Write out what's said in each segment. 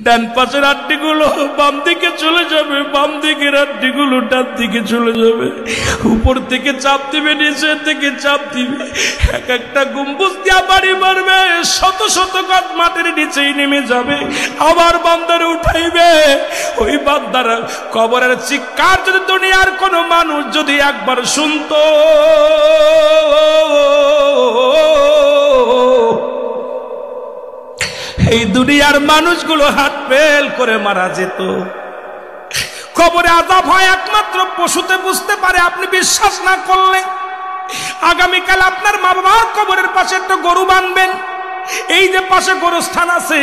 ডান পাশের হাড্ডিগুলো বাম দিকে চলে যাবে, বাম দিকের হাড্ডিগুলো ডান দিকে চলে যাবে। উপর থেকে চাপ দিবে, নিচের থেকে চাপ দিবে, এক একটা গম্বুজ দিয়া বাড়ি মারবে, শত শত গাছ মাটির নিচেই নেমে যাবে। আবার বান্দারে উঠাইবে। ওই বান্দার কবরের চিৎকার যদি দুনিয়ার কোন মানুষ যদি একবার শুনতো, এই দুনিয়ার মানুষগুলো হাত ফেল করে মারা যেত। কবরে আযাব হয় একমাত্র পশুতে বুঝতে পারে। আপনি বিশ্বাস না করলে আগামীকাল আপনার মা বাবার কবরের পাশে একটা গরু বাঁধবেন। এই যে পাশে গরুস্থান আছে,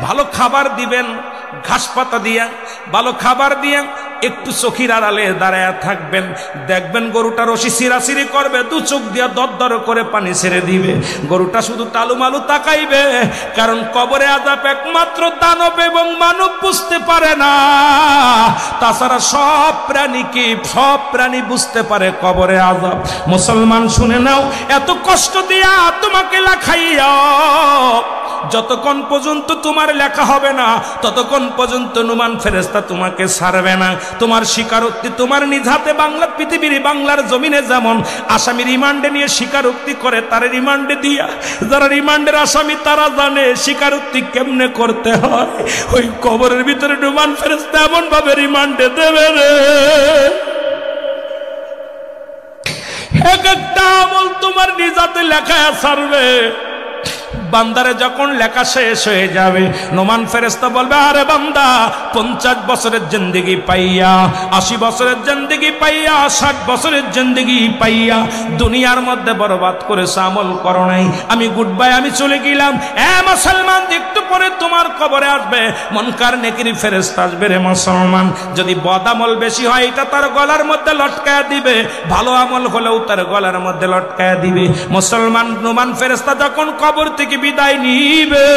ভালো খাবার দিবেন, ঘাস পাতা দিয়া ভালো খাবার দিয়া একটু চোখের আড়ালে দাঁড়ায় থাকবেন। দেখবেন গরুটা রশি সিরাসিরি করবে, দু চোখ দিয়া দরদর করে পানি ছেড়ে দিবে। গরুটা শুধু টালুমালু তাকাইবে, কারণ কবরে আযাব একমাত্র দানব এবং মানব বুঝতে পারে না। তাছাড়া সব প্রাণী বুঝতে পারে কবরে আযাব। মুসলমান শুনে নাও, এত কষ্ট দিয়া তোমাকে লেখাইয়া যতক্ষণ পর্যন্ত তোমার লেখা হবে না, ততক্ষণ পর্যন্ত নুমান ফেরেশতা তোমাকে ছাড়বে না। তোমার স্বীকারোক্তি তোমার নিজ হাতে বাংলার পৃথিবীর বাংলার জমিনে যেমন আসামি রিমান্ডে নিয়ে স্বীকারোক্তি করে, তার রিমান্ডে দিয়া যারা রিমান্ডের আসামি তারা জানে স্বীকারোক্তি কেমনে করতে হয়। ওই কবরের ভিতরে নুমান ফেরেশতা এমন ভাবে রিমান্ডে দেবে রে, এক একটা আমল তোমার নিজ হাতে লেখায় ছাড়বে। বান্দারে যখন লেখা শেষ হয়ে যাবে, নোমান ফেরেশতা বলবে, আরে বান্দা 50 বছরের জিন্দেগি পাইয়া, 80 বছরের জিন্দেগি পাইয়া, 60 বছরের জিন্দেগি পাইয়া দুনিয়ার মধ্যে বরবাদ করেছ, আমল করো নাই, আমি গুড বাই, আমি চলে গেলাম। মুসলমান, একটু পরে তোমার কবরে আসবে মুনকার নেকির ফেরেশতা আসবে রে মুসলমান। যদি বদ আমল বেশি হয় এটা তার গলার মধ্যে লটকায়া দিবে, ভালো আমল হলেও তার গলার মধ্যে লটকায়া দিবে। মুসলমান, নোমান ফেরেশতা যখন কবর থেকে বিদায় নিবে,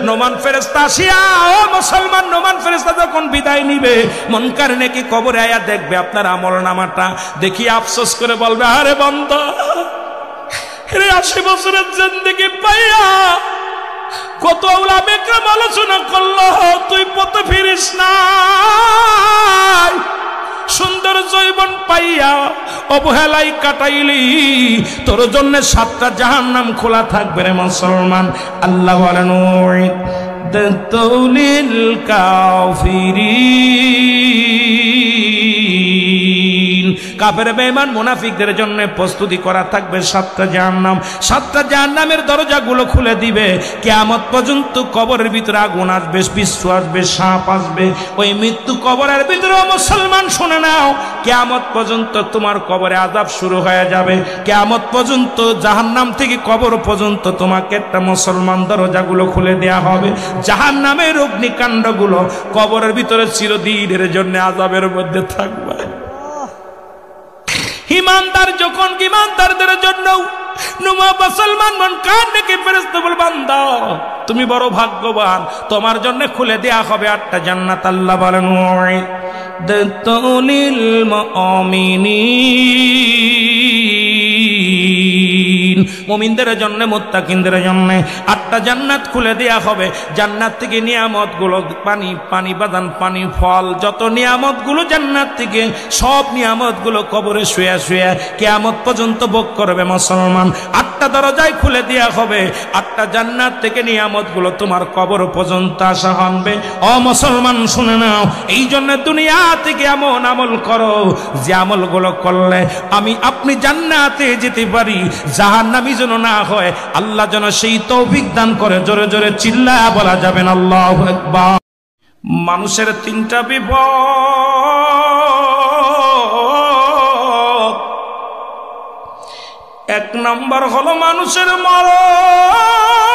নোমান ফেরেশতা আসিয়া, ও মুসলমান, নোমান ফেরেশতা যখন বিদায় নিবে, মুনকার নেকি কবরে আয়া দেখবে আপনার আমল নামাটা, দেখি আফসোস করে বলবে, আরে বান্দা, 80 বছরের জিন্দেগি পাইয়া কত উলামা একরাম আলোচনা করলো, তুই পথে ফিরিস নাই, সুন্দর জৈবন পাইয়া অবহেলাই কাটাইলি, তোর জন্য 7টা জাহান্নাম খোলা থাকবে রে মুসলমান। আল্লাহ বলেন, উইদ্দাতুল কাফিরিন, কাফের বেঈমান মুনাফিকদের জন্য প্রস্তুতি করা থাকবে 7টা জাহান্নাম। 7টা জাহান্নামের দরজাগুলো খুলে দিবে। কিয়ামত পর্যন্ত কবরের ভিতরে আগুন আসবে, বিচ্ছু আসবে, সাপ আসবে। ওই মৃত্যু কবরের ভিতরে মুসলমান শুনে নাও, কিয়ামত পর্যন্ত তোমার কবরে আযাব শুরু হয়ে যাবে। কিয়ামত পর্যন্ত জাহান্নাম থেকে কবর পর্যন্ত তোমাকে একটা মুসলমান দরজাগুলো খুলে দেয়া হবে। জাহান্নামের অগ্নিকাণ্ডগুলো কবরের ভিতরে চিরদিনের জন্য আযাবের মধ্যে থাকবে। ইমানদার যখন ইমানদারদের জন্য মুসলমান মন কান ডেকে ফেরেশতা বল, বান্দা তুমি বড় ভাগ্যবান, তোমার জন্য খুলে দেয়া হবে 8টা জান্নাত। আল্লাহ বলেন, উইদ্দাতুল মুমিনিন, মুমিনদের জন্য, মুত্তাকিনদের জন্য 8টা জান্নাত খুলে দেয়া হবে। জান্নাত থেকে নিয়ামতগুলো, পানি বাদান, পানি, ফল, যত নিয়ামতগুলো জান্নাত থেকে, সব নিয়ামতগুলো কবরে শুয়ে শুয়ে কিয়ামত পর্যন্ত ভোগ করবে মুসলমান। 8টা দরজায় খুলে দেয়া হবে। 8টা জান্নাত থেকে নিয়ামতগুলো তোমার কবর পর্যন্ত আসা হবে। ও মুসলমান শুনে নাও, এই জন্য দুনিয়া থেকে এমন আমল করো যে আমলগুলো করলে আমি আপনি জান্নাতে যেতে পারি, জাহান্নামী যেন না হয়। আল্লাহ যেন সেই তৌফিক দান করে। জোরে জোরে চিল্লায়া বলা যাবে না আল্লাহু আকবার। মানুষের 3টা বিপদ। 1 নাম্বার হলো মানুষের মরণ,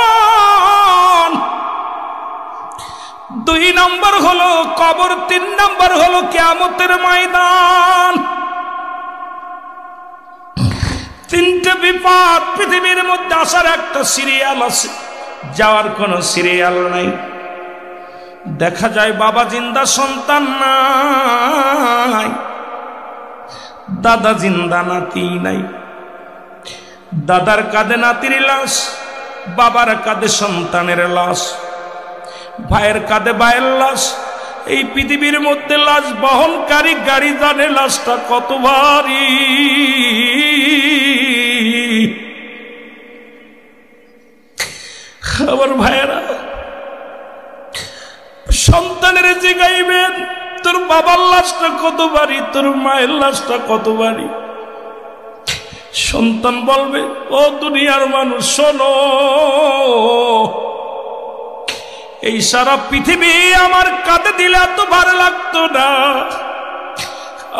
2 নাম্বার হলো কবর, 3 নাম্বার হলো কিয়ামতের ময়দান। 3টে বিপদ পৃথিবীর মধ্যে আসার একটা সিরিয়াল আছে, যাওয়ার কোনো সিরিয়াল নাই। দেখা যায় বাবা জিন্দা, সন্তান নাই, দাদা জিন্দা, নাতি নাই। দাদার কাঁধে নাতির লাশ, বাবার কাঁধে সন্তানের লাশ। ভাইয়ের কাঁধে ভাইয়ের লাশ। এই পৃথিবীর মধ্যে লাশ বহনকারী গাড়ি জানে লাশটা কত ভারী। আমার ভাইয়েরা, সন্তানের জিগাইবেন তোর বাবার লাশটা কত ভারী, তোর মায়ের লাশটা কত ভারী। সন্তান বলবে, ও দুনিয়ার মানুষ শোনো, এই সারা পৃথিবী আমার কাঁধে দিলে এত ভালো লাগতো না।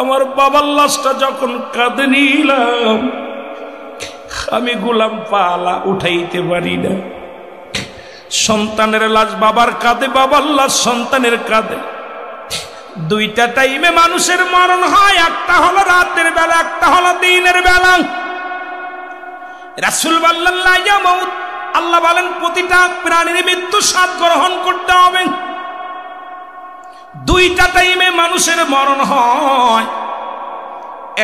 আমার বাবার লাশটা যখন কাঁধে নিলাম, আমি গোলাম পালা উঠাইতে পারি না। সন্তানের লাশ বাবার কাঁধে, বাবার লাশ সন্তানের কাঁধে। দুইটা টাইমে মানুষের মরণ হয়, একটা হলো রাতের বেলা, একটা হলো দিনের বেলা। রাসূল বললেন লা ইয়ামুত, আল্লাহ বলেন প্রতিটা প্রাণীর মৃত্যু স্বাদ গ্রহণ করতে হবে। দুইটা টাইমে মানুষের মরণ হয়,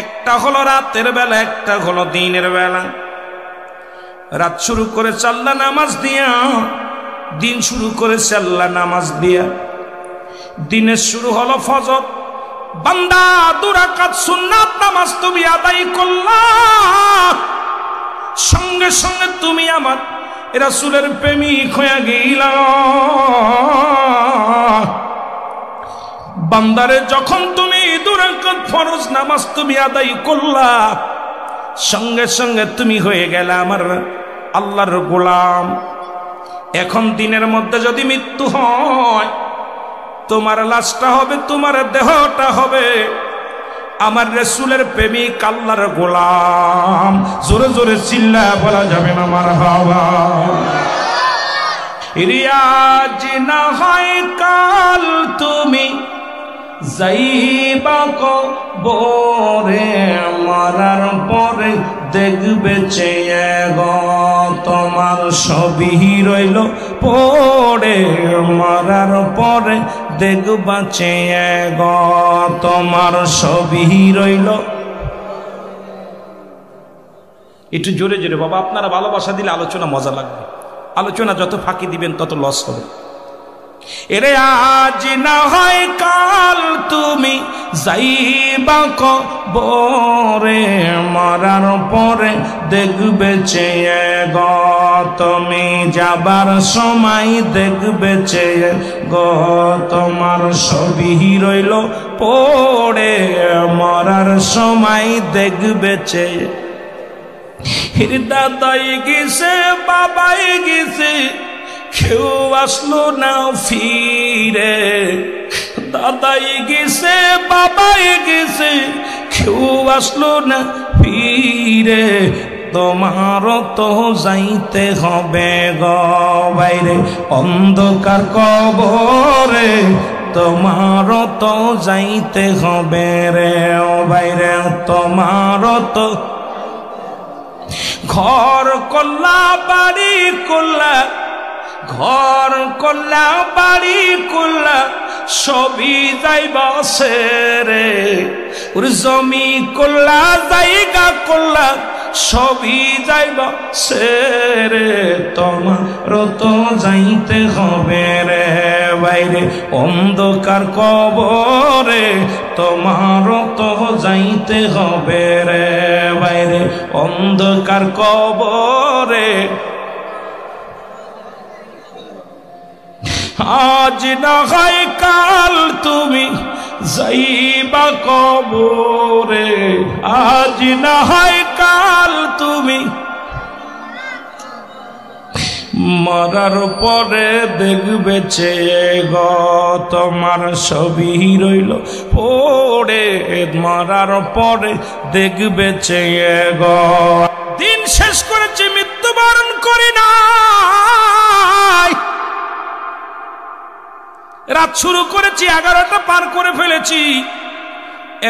একটা হলো রাতের বেলা, একটা হলো দিনের বেলা। রাত শুরু করেছে আল্লাহ নামাজ দিয়া, দিন শুরু করেছে আল্লাহ নামাজ দিয়া। দিনের শুরু হলো ফজর, বান্দা 2 রাকাত সুন্নাত নামাজ তুমি আদায় করলা, সঙ্গে সঙ্গে তুমি আমার রাসূলের প্রেমিক হয়ে গেলা। বান্দারে যখন তুমি 2 রাকাত ফরজ নামাজ তুমি আদায় করলা, সঙ্গে সঙ্গে তুমি হয়ে গেলা আমার আল্লাহর গোলাম। এখন দিনের মধ্যে যদি মৃত্যু হয়, তোমার লাশটা হবে, তোমার দেহটা হবে আমার রাসূলের প্রেমিক আল্লাহর গোলাম। জোরে জোরে চিল্লা বলা যাবে না মারহাবা। রিয়াজ না হয় কাল তুমি যাইবা কবরে, মরার পরে দেখবে চেয়ে গো তোমার সবই রইল পড়ে, মরার পরে দেখবা চেয়ে গো তোমার সবই রইল। একটু জোরে জোরে বাবা, আপনারা ভালোবাসা দিলে আলোচনা মজা লাগবে। আলোচনা যত ফাঁকি দিবেন তত লস হবে। এরে আজ না হয় কাল তুমি যাইবা কবরে, মরার পরে দেখবে চেয়ে গো তুমি যাবার সময় দেখবে চেয়ে গো তোমার সবই রইল পড়ে, মরার সময় দেখবে চেয়ে। দাদাই গেছে বাবাই গেছে, কেউ আসলো না ফিরে। দাদাই গেছে বাবাই গেছে, কেউ আসলো না ফিরে। তোমারও তো যাইতে হবে গো বাইরে অন্ধকার কবরে, তোমারও তো যাইতে হবে রে ও বাইরে, তোমারও তো। ঘর করলা বাড়ি করলা, ঘর করলা বাড়ি করলা, সবই যাইবা সেরে। ওর জমি করলা জায়গা করলা, সবই যাইবা সেরে। তোমার তো যাইতে হবে রে বাইরে অন্ধকার কবরে, তোমার তো যাইতে হবে রে বাইরে অন্ধকার কবরে। আজ না হয় কাল তুমি যাইবা কবরে, আজ না হয় কাল তুমি মরার পরে দেখবে চেয়ে গো তোমার সবই রইল পড়ে, মরার পরে দেখবে চেয়ে গো। দিন শেষ করেছি, মৃত্যুবরণ করি নাই। রাত শুরু করেছি, 11টা পার করে ফেলেছি,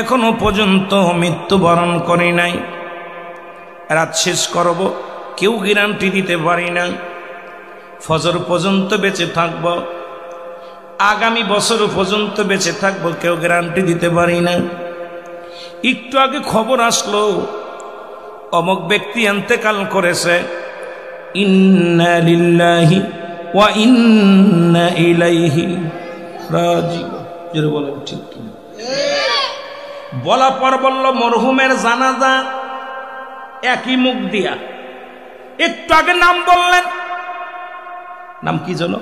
এখনো পর্যন্ত মৃত্যুবরণ করি নাই। রাত শেষ করব কেউ গ্যারান্টি দিতে পারি না। ফজর পর্যন্ত বেঁচে থাকব, আগামী বছর পর্যন্ত বেঁচে থাকবো, কেউ গ্যারান্টি দিতে পারি না। একটু আগে খবর আসলো অমুক ব্যক্তি ইন্তেকাল করেছে, ইন্না লিল্লাহি ওয়া ইন্না ইলাইহি রাজিউন। জোরে বলেন ঠিক কি? বলা পর বলল মরহুমের জানাজা একই মুখ দিয়া। একটু আগে নাম বললেন, নাম কি যেন?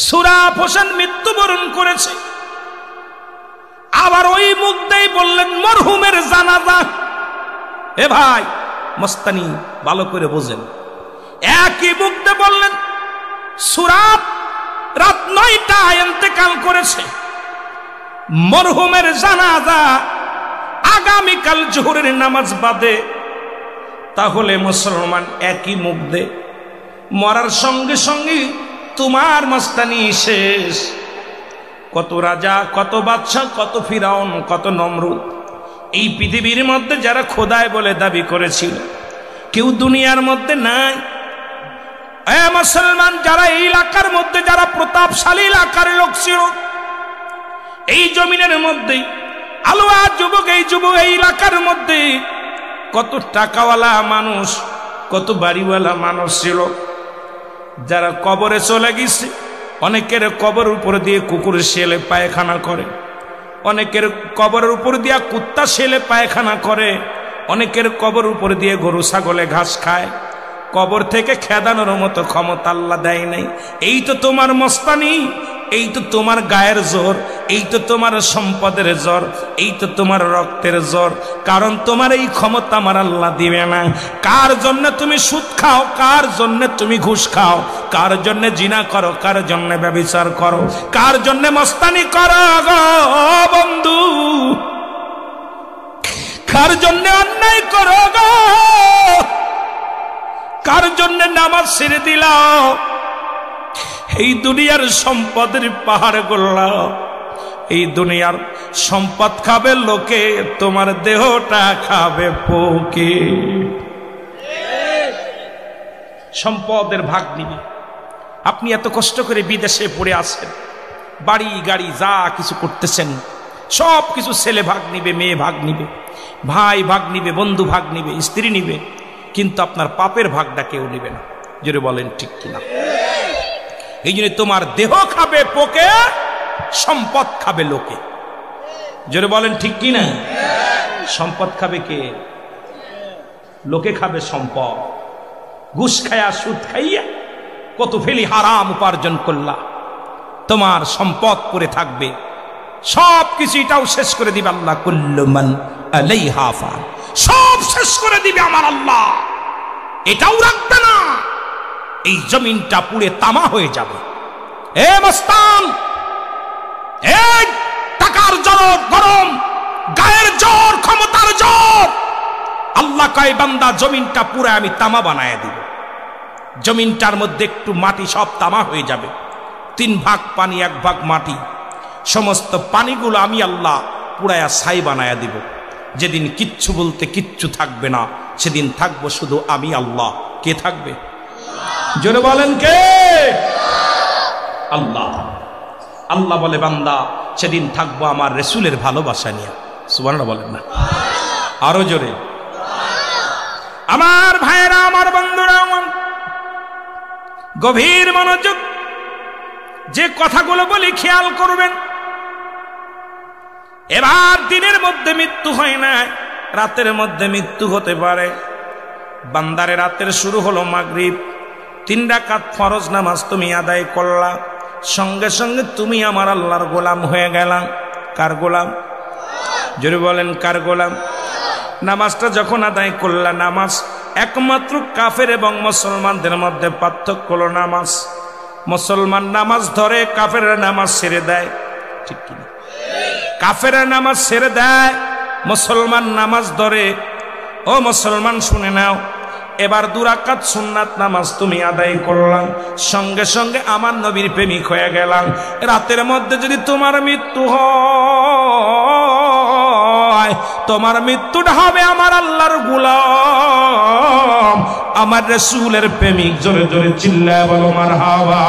সুরাফ হোসেন মৃত্যুবরণ করেছে। আবার ওই মুখ দিয়ে বললেন মরহুমের জানাজা। এ ভাই মস্তানি ভালো করে বোঝেন, একই মুখ দিয়ে বললেন সুরাফ রাত 9টায় ইন্তেকাল করেছে, মরহুমের জানাজা আগামীকাল জোহরের নামাজ বাদে। তাহলে মুসলমান একই মুখ দে, মরার সঙ্গে সঙ্গে তোমার মস্তানি শেষ। কত রাজা, কত বাদশা, কত ফিরাউন, কত নমরুদ এই পৃথিবীর মধ্যে যারা খোদায় বলে দাবি করেছিল, কেউ দুনিয়ার মধ্যে নাই। মুসলমান যারা এই এলাকার মধ্যে যারা প্রতাপশালী এলাকার লোক ছিল, এই জমিনের মধ্যে আলোয়া যুবক, এই যুবক এই এলাকার মধ্যে কত টাকাওয়ালা মানুষ, কত বাড়িওয়ালা মানুষ ছিল, যারা কবরে চলে গেছে। অনেকের কবর উপর দিয়ে কুকুর শেলে পায়খানা করে, অনেকের কবরের উপর দিয়ে কুত্তা শেলে পায়খানা করে, অনেকের কবর উপর দিয়ে গরু ছাগলে ঘাস খায়। কবর থেকে খেদানোর মতো ক্ষমতা আল্লাহ দেয় নাই। এই তো তোমার মস্তানি, এই তো তোমার গায়ের জোর, এই তো তোমার সম্পদের জোর, এই তো তোমার রক্তের জোর। কারণ তোমার এই ক্ষমতা আমার আল্লাহ দিবে না। কার জন্য তুমি সুদ খাও, কার জন্য তুমি ঘুষ খাও, কার জন্য জিনা করো, কার জন্য ব্যভিচার করো, কার জন্য মস্তানি করো গো বন্ধু, কার জন্য অন্যায় করো গো, কার জন্য নামাজ ছেড়ে দিলাও, এই দুনিয়ার সম্পদের পাহাড় গড়লাও। এই দুনিয়ার সম্পদ খাবে লোকে, তোমার দেহটা খাবে পোকে। সম্পদের ভাগ নিবে। আপনি এত কষ্ট করে বিদেশে পড়ে আসেন, বাড়ি গাড়ি যা কিছু করতেছেন সব কিছু ছেলে ভাগ নিবে, মেয়ে ভাগ নিবে, ভাই ভাগ নিবে, বন্ধু ভাগ নিবে, স্ত্রী নিবে, কিন্তু আপনার পাপের ভাগটা কেউ নিবে না। জোরে বলেন ঠিক কিনা? এই জন্য তোমার দেহ খাবে পোকে, সম্পদ খাবে লোকে। জোরে বলেন ঠিক কিনা? সম্পদ খাবে কে? লোকে খাবে সম্পদ। ঘুষ খাইয়া সুদ খাইয়া কত ফেলি হারাম উপার্জন করলা, তোমার সম্পদ পড়ে থাকবে, সব কিছু এটাও শেষ করে দিবে আল্লাহ। কুল্লু মান আলাইহা ফান, সব শেষ করে দিবে আমার আল্লাহ, এটাও রাখবে না। এই জমিনটা পুড়ে তামা হয়ে যাবে। এ মস্তান, এই টাকার জ্বর, গরম গায়ের জ্বর, ক্ষমতার জ্বর, আল্লাহ কয় বান্দা জমিনটা পুরো আমি তামা বানায় দিব। জমিনটার মধ্যে একটু মাটি, সব তামা হয়ে যাবে। 3 ভাগ পানি, 1 ভাগ মাটি, সমস্ত পানিগুলো আমি আল্লাহ পুরায়া ছাই বানায়া দিব। যেদিন কিচ্ছু বলতে কিচ্ছু থাকবে না, সেদিন থাকবো শুধু আমি আল্লাহ। কে থাকবে? জোরে বলেন কে? আল্লাহ। আল্লাহ বলে বান্দা সেদিন থাকবো আমার রাসূলের ভালোবাসা নিয়ে। সুবহানাল্লাহ বলেন না? আরো জোরে। আমার ভাইরা, আমার বন্ধুরা, গভীর মনোযোগ, যে কথাগুলো বলি খেয়াল করবেন। এবার দিনের মধ্যে মৃত্যু হয় না, রাতের মধ্যে মৃত্যু হতে পারে। বান্দারে রাতের শুরু হলো মাগরিব, 3 রাকাত ফরজ নামাজ তুমি আদায় করলা, সঙ্গে সঙ্গে তুমি আমার আল্লাহর গোলাম হয়ে গেলা। কার গোলাম? জোরে বলেন কার গোলাম? নামাজটা যখন আদায় করলা, নামাজ একমাত্র কাফের এবং মুসলমানদের মধ্যে পার্থক্য হলো নামাজ। মুসলমান নামাজ ধরে, কাফেররা নামাজ ছেড়ে দেয়। ঠিক কিনা? কাফেররা নামাজ ছেড়ে দেয়, মুসলমান নামাজ ধরে। ও মুসলমান শুনে নাও, এবার 2 রাকাত সুন্নাত নামাজ তুমি আদায় করলাম, সঙ্গে সঙ্গে আমার নবীর প্রেমিক হয়ে গেলাম। রাতের মধ্যে যদি তোমার মৃত্যু হয়, তোমার মৃত্যুটা হবে আমার আল্লাহর গোলাম, আমার রাসূলের প্রেমিক। জোরে জোরে চিল্লায় বলো মারহাবা।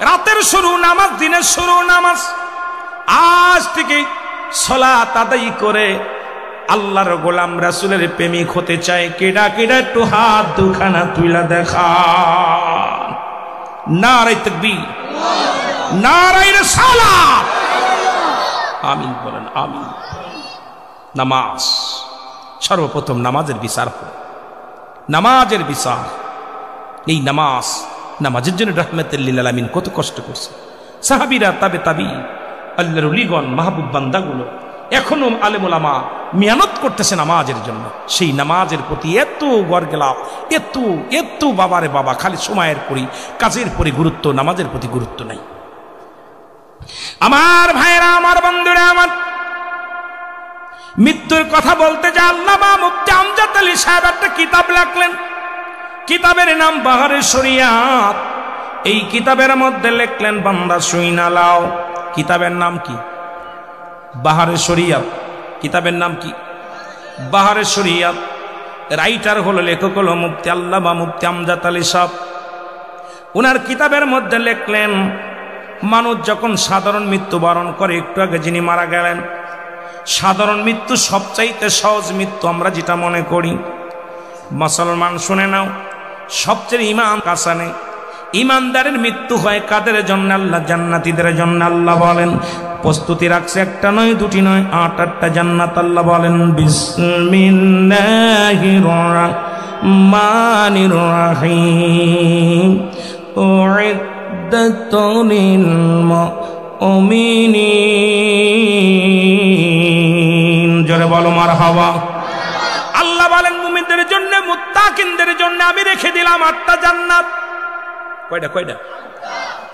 রাতের শুরু নামাজ, দিনের শুরু নামাজ। আজ থেকে সালাত আদায় করে আল্লাহর গোলাম রাসূলের প্রেমিক হতে চায় কেডা কেডা? একটু হাত দুখানা তুইলা দেখা। নারে তাকবীর, নারে রিসালাত। আমিন বলেন আমিন। নামাজ, সর্বপ্রথম নামাজের বিচার হবে, নামাজের বিচার। এই নামাজের জন্য রাহমাতুল লিল আলামিন কত কষ্ট করছে। সাহাবীরা, তাবে তাবি, আল্লাহর ওলিগণ, মাহবুব বান্দাগুলো এখনো আলেম ওলামা মেহনত করতেছে নামাজের জন্য। সেই নামাজের প্রতি এত গরগেলাপ, এত বাবারে বাবা, খালি সময়ের পরি, কাজের পরি গুরুত্ব, নামাজের প্রতি গুরুত্ব নাই। আমার ভাইরা, আমার বন্ধুরা, আমার মৃত্যুর কথা বলতে যা আল্লামা মুফতি আমজাদ আলী সাহেব একটা কিতাব লিখলেন। কিতাবের নাম বাহারে শরিয়াত। এই কিতাবের মধ্যে লিখলেন, বান্দা শুইনা লাও। কিতাবের নাম কি? বাহারে শরিয়াত। কিতাবের নাম কি? বাহারে শরিয়াত। রাইটার হলো, লেখক হলো মুফতি আল্লামা মুফতি আমজাদ আলী সাহেব। উনার কিতাবের মধ্যে লিখলেন, মানুষ যখন সাধারণ মৃত্যুবরণ করে, একটু আগে যিনি মারা গেলেন, সাধারণ মৃত্যু সবচাইতে সহজ মৃত্যু আমরা যেটা মনে করি। মুসলমান শুনে নাও, সবচেয়ে ইমান কাসানে ইমানদারের মৃত্যু হয় কাদের জন্য? আল্লাহ জান্নাতীদের জন্য। আল্লাহ বলেন, প্রস্তুতি রাখছে একটা নয়, দুটি নয়, 8-8টা জান্নাত। আল্লাহ বলেন, বিসমিল্লাহির রাহমানির রাহিম, উইদ্দাতুল মুমিনিন। জোরে বলো মারহাবা। আল্লাহ বলেন, মুমিনদের জন্য, মুত্তাকিনদের জন্য আমি রেখে দিলাম 8টা জান্নাত। কয়টা?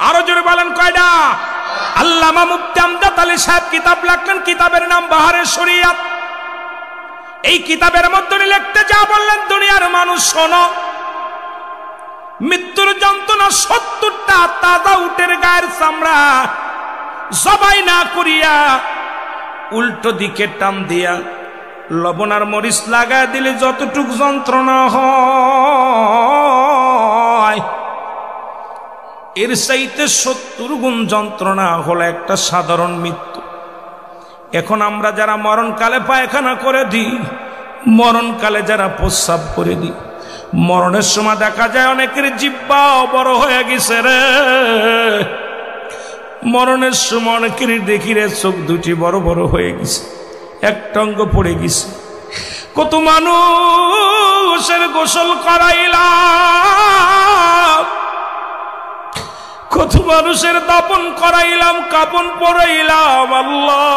আরো জোরে বলেন কয়টা? আল্লামা মুফতি আমজাদ আলী সাহেব কিতাব লিখলেন, কিতাবের নাম বাহারে শরিয়াত। এই কিতাবের মধ্যে লিখতে যা বললেন, দুনিয়ার মানুষ শোনো, মৃত্যুর যন্ত্রণা 70টা তাজা উটের গায়ের চামড়া জবাই না করিয়া উল্টো দিকে টান দিয়া লবণ আর মরিচ লাগায় দিলে যতটুক যন্ত্রণা হয়, এর চাইতে 70 গুণ যন্ত্রণা হলো একটা সাধারণ মৃত্যু। এখন আমরা যারা মরণকালে পায়খানা করে দিই, মরণকালে যারা প্রস্রাব করে দিই, মরণের সময় দেখা যায় অনেকের জিহ্বাও বড় হয়ে গেছে রে। মরণের সময় অনেকের দেখি রে, চোখ দুটি বড় বড় হয়ে গেছে, একটা অঙ্গ পড়ে গেছে। কত মানুষের গোসল করাইলাম, কত মানুষের দাপন করাইলাম, কাপন পরাইলাম। আল্লাহ,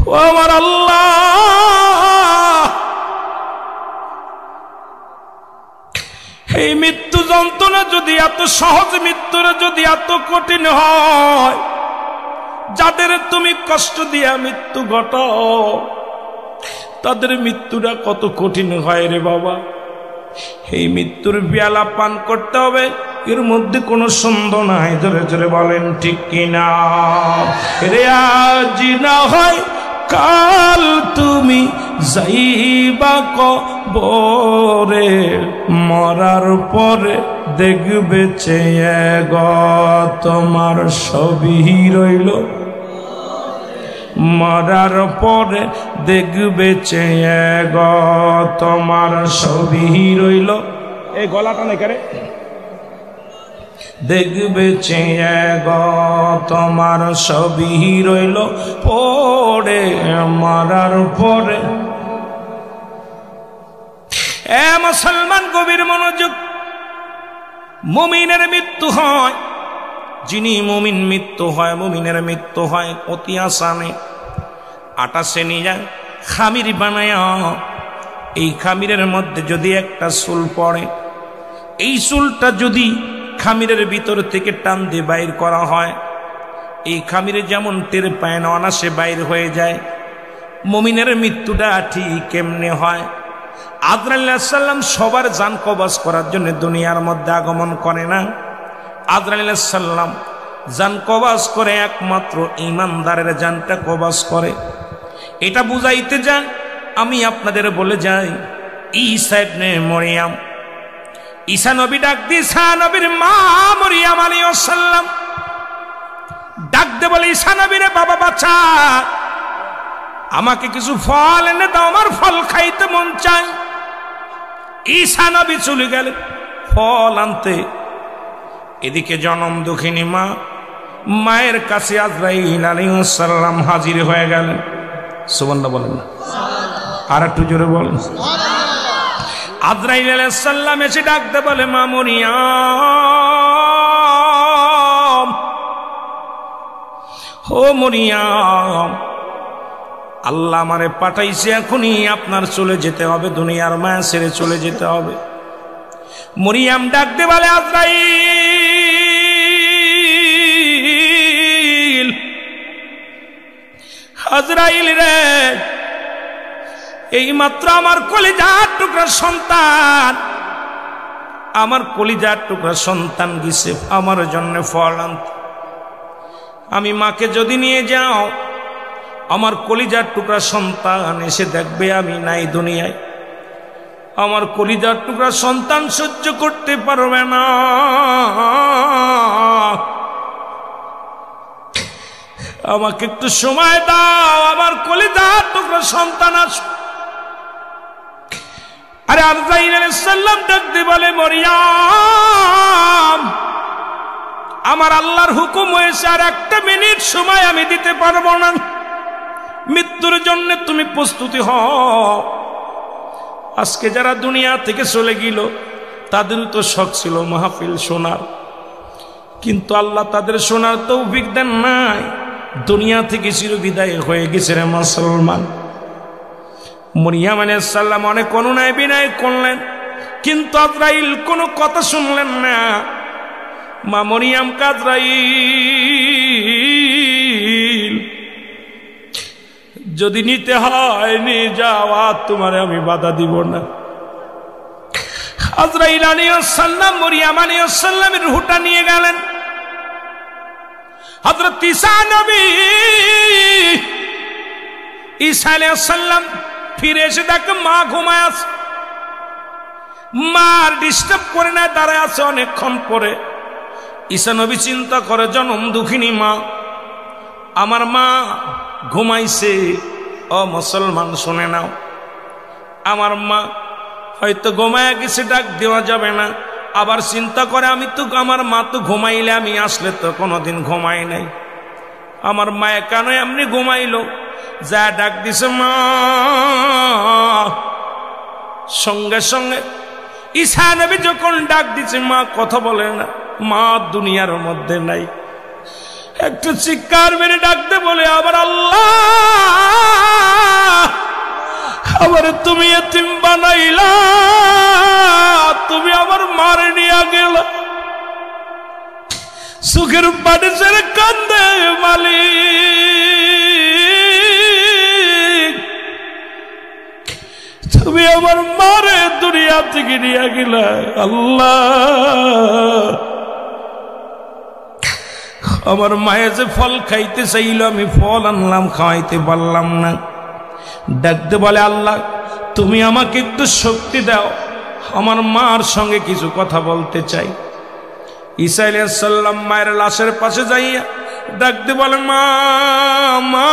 ও আমার আল্লাহ, এই মৃত্যু যন্ত্রণা যদি এত সহজ, মৃত্যুরা যদি এত কঠিন হয়, যাদের তুমি কষ্ট দিয়া মৃত্যু ঘটাও, তাদের মৃত্যুটা কত কঠিন হয় রে বাবা। এই মৃত্যুর পেয়ালা পান করতে হবে, এর মধ্যে কোনো সন্দেহ নাই। জোরে জোরে বলেন ঠিক কিনা? রে আজি না হয় কাল তুমি যাইবা কবরে, মরার পরে দেখবে চেয়ে গো তোমার সবই রইল, মরার পরে দেখবে চেয়ে গো তোমার সবই রইল। এই গলাটা নাই করে, দেখবে চেয়ে গো তোমার সবই রইল পড়ে, মরার পরে। এ মুসলমান, গভীর মনোযোগ। মুমিনের মৃত্যু হয়, যিনি মুমিন মৃত্যু হয়, মুমিনের মৃত্যু হয় অতি আসানে। আটা সেনি যায় খামির বানায়, এই খামিরের মধ্যে যদি একটা চুল পড়ে, এই চুলটা যদি খামিরের ভিতর থেকে টান দিয়ে বাইর করা হয়, এই খামিরে যেমন টের পায় না, অনাসে বাইর হয়ে যায়। মুমিনের মৃত্যুটা ঠিক কেমনে হয়? আজরাইল আলাইহিস সালাম সবার জান কবজ করার জন্য দুনিয়ার মধ্যে আগমন করে না। আজরাইল আলাইহিস সালাম জান কবজ করে একমাত্র ঈমানদারের জানটা কবজ করে। এটা বুঝাইতে যান আমি আপনাদের বলে যাই, ঈসা ইবনে মরিয়ম, ঈসা নবী ডাক দিয়ে, ঈসা নবীর মা মরিয়ম আলাইহিস সালাম ডাক দে বলে, ঈসা নবীরে বাবা বাচ্চা, আমাকে কিছু ফল এনে দাও, আমার ফল খাইতে মন চায়। ঈসা নবী চলে গেলেন ফল আনতে। এদিকে জনম দুঃখিনী মা, মায়ের কাছে আজরাইল আলাইহিস সালাম হাজির হয়ে গেলেন। সুবহানাল্লাহ বলেন না, আর একটু জোরে বলেন। আজরাইল আলাইহিস সালাম এসে ডাকতে বলে, মা মরিয়ম, ও মরিয়ম, আল্লাহ আমারে পাঠাইছে, এখনই আপনার চলে যেতে হবে, দুনিয়ার মায়া ছেড়ে চলে যেতে হবে। মরিয়ম ডাকতে বলে, আজরাইল, আজরাইল রে, এইমাত্র আমার কলিজার টুকরা সন্তান, আমার কলিজার টুকরা সন্তান গেছে আমার জন্য ফল আনতে। আমি মাকে যদি নিয়ে যাও, আমার কলিজার টুকরা সন্তান এসে দেখবে আমি নাই দুনিয়ায়। আমার কলিজার টুকরা সন্তান সহ্য করতে পারবে না। আমাকে একটু সময় দাও, আমার কলিজার টুকরা সন্তান আসো। আরে আজরাইল আলাইহিস সালাম ডাকতে বলে, মরিয়ম, আমার আল্লাহর হুকুম হয়েছে, আর একটা মিনিট সময় আমি দিতে পারবো না। মৃত্যুর জন্য তুমি প্রস্তুতি হও। আজকে যারা দুনিয়া থেকে চলে গেল তাদেরও তো শখ ছিল মাহফিল শোনার, কিন্তু আল্লাহ তাদের শোনার তৌফিক দেন নাই। দুনিয়া থেকে চিরবিদায় হয়ে গেছে রে মুসলমান। মরিয়ম আলাইহিস সালাম অনেক অনুনয় বিনয় করলেন, কিন্তু আজরাইল কোনো কথা শুনলেন না। মা মরিয়ম আজরাইল, যদি নিতে হয় নিয়ে যাওয়া, তোমারে আমি বাধা দিব না। আজরাইল আলাইহিস সালাম মরিয়ম আলাইহিস সালামের রূহটা নিয়ে গেলেন। হযরত ঈসা নবী, ঈসা আলাইহিস সালাম ফিরে এসে দেখে মা ঘুমায় আছে। মার ডিস্টার্ব করে না, দাঁড়ায় আছে অনেকক্ষণ পরে। ঈসা নবী চিন্তা করে, জনম দুঃখিনী মা, আমার মা ঘুমাইছে। ও মুসলমান শুনে নাও, আমার মা হয়তো ঘুমায় গেছে, ডাক দেওয়া যাবে না। আবার চিন্তা করে, আমি তো আমার মা তো ঘুমাইলে, আমি আসলে তো কোনোদিন ঘুমাই নাই, আমার মায়ে কেন এমনি ঘুমাইলো? যা ডাক দিছে মা। সঙ্গে সঙ্গে ঈসা নবী যখন ডাক দিছে, মা কথা বলে না, মা দুনিয়ার মধ্যে নাই। একটু চিৎকার মেরে ডাকতে বলে, আবার আল্লাহ, আবার তুমি এতিম বানাইলা, তুমি আমার মারে নিয়ে গেলা। সুখের পানি ছেড়ে কান্দে মালিক, তুমি আমার মারে দুনিয়া থেকে নিয়ে গেলা। আল্লাহ, আমার মায়ে যে ফল খাইতে চাইল, আমি ফল আনলাম, খাওয়াইতে পারলাম না। ডাকতে বলে, আল্লাহ তুমি আমাকে একটু শক্তি দাও, আমার মার সঙ্গে কিছু কথা বলতে চাই। ঈসা আলাইহিস সালাম মায়ের লাশের পাশে যাইয়া ডাকতে বলে, মা মা।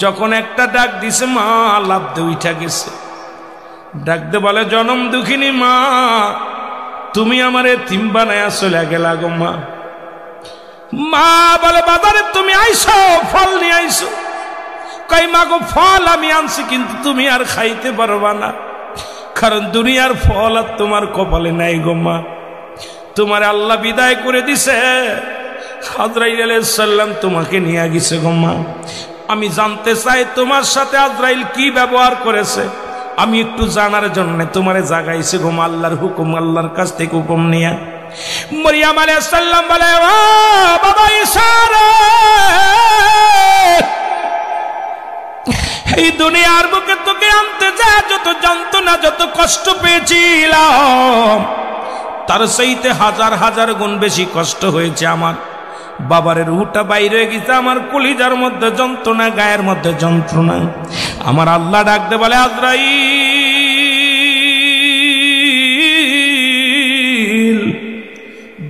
যখন একটা ডাক দিছে, মা লাফ দিয়ে উঠা গেছে। ডাকতে বলে, জনম দুঃখিনী মা, তুমি আমার এতিম বানায়া চলে গেলা গো মা। মা বলে, বাজারে তুমি আইছো, ফল নিয়ে আইছো। কই মা গো, ফল আমি আনছি, কিন্তু তুমি আর খাইতে পারবা না, কারণ দুনিয়ার ফল আর তোমার কপালে নাই গো মা। তোমার আল্লাহ বিদায় করে দিছে, আজরাইল আলাইহিস সালাম তোমাকে নিয়ে গেছে গো মা। আমি জানতে চাই তোমার সাথে আজরাইল কি ব্যবহার করেছে, আমি একটু জানার জন্য তোমারে জাগাইছে গো মা, আল্লাহর হুকুম, আল্লাহর কাছ থেকে হুকুম নিয়ে। মরিয়ম আলাইহিস সালাম বলে, ও বাবা ঈসা রে, এই দুনিয়ার বুকে তোকে আনতে যা যত যন্ত্রণা, যত কষ্ট পেয়েছিলাম, তার চাইতে হাজার হাজার গুণ বেশি কষ্ট হয়েছে আমার। বাবার রুহটা বাইরে গেছে, আমার কলিজার মধ্যে যন্ত্রণা, গায়ের মধ্যে যন্ত্রণা। আমার আল্লাহ ডাকতে বলে, আজরাইল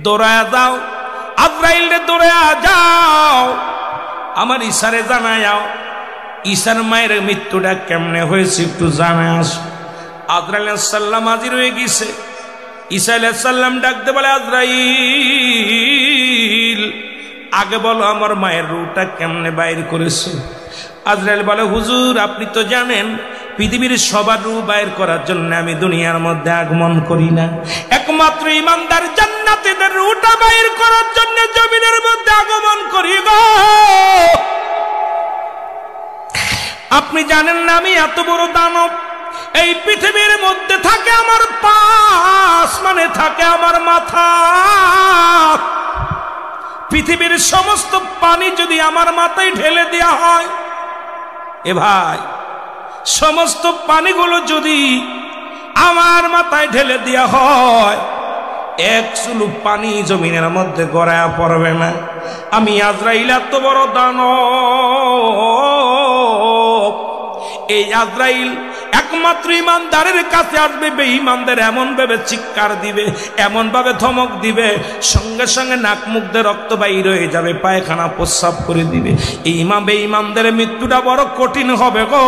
দৌড়ায়া যাও, আজরাইল রে দৌড়ায়া যাও, আমার ঈসারে জানায়াও। ঈসার মায়ের মৃত্যুটা কেমনে হয়েছে একটু জানা আস। আজরাইল আলাইহিস সালাম হাজির হয়ে গেছে। ঈসা আলাইহিস সালাম ডাকতে বলে, আজরাইল আগে বলো আমার মায়ের রূহটা কেমনে বাইর করেছো। আজরাইল বলে, হুজুর আপনি তো জানেন পৃথিবীর সবার রূহ বাইর করার জন্য আমি দুনিয়ার মধ্যে আগমন করি না, একমাত্র ঈমানদার জান্নাতীদের রূহটা বাইর করার জন্য জমিনের মধ্যে আগমন করি গো। আপনি জানেন না আমি এত বড় দানব, এই পৃথিবীর মধ্যে থাকে আমার পাশ, মানে থাকে আমার মাথা। পৃথিবীর সমস্ত পানি যদি আমার মাথায় ঢেলে দেওয়া হয়, এ ভাই সমস্ত পানিগুলো যদি আমার মাথায় ঢেলে দেওয়া হয়, এক চুলু পানি জমিনের মধ্যে গড়ায়া পড়বে না। আমি আজরাইল এত বড় দানব, এই আজরাইল একমাত্র ঈমানদারের কাছে আসবে, বেঈমানদের এমন ভাবে চিৎকার দিবে, এমন ভাবে ধমক দিবে, সঙ্গে সঙ্গে নাক মুখ দিয়ে রক্ত বাইর হয়ে যাবে, পায়খানা প্রস্রাব করে দিবে। বেঈমানদের মৃত্যুটা বড় কঠিন হবে গো,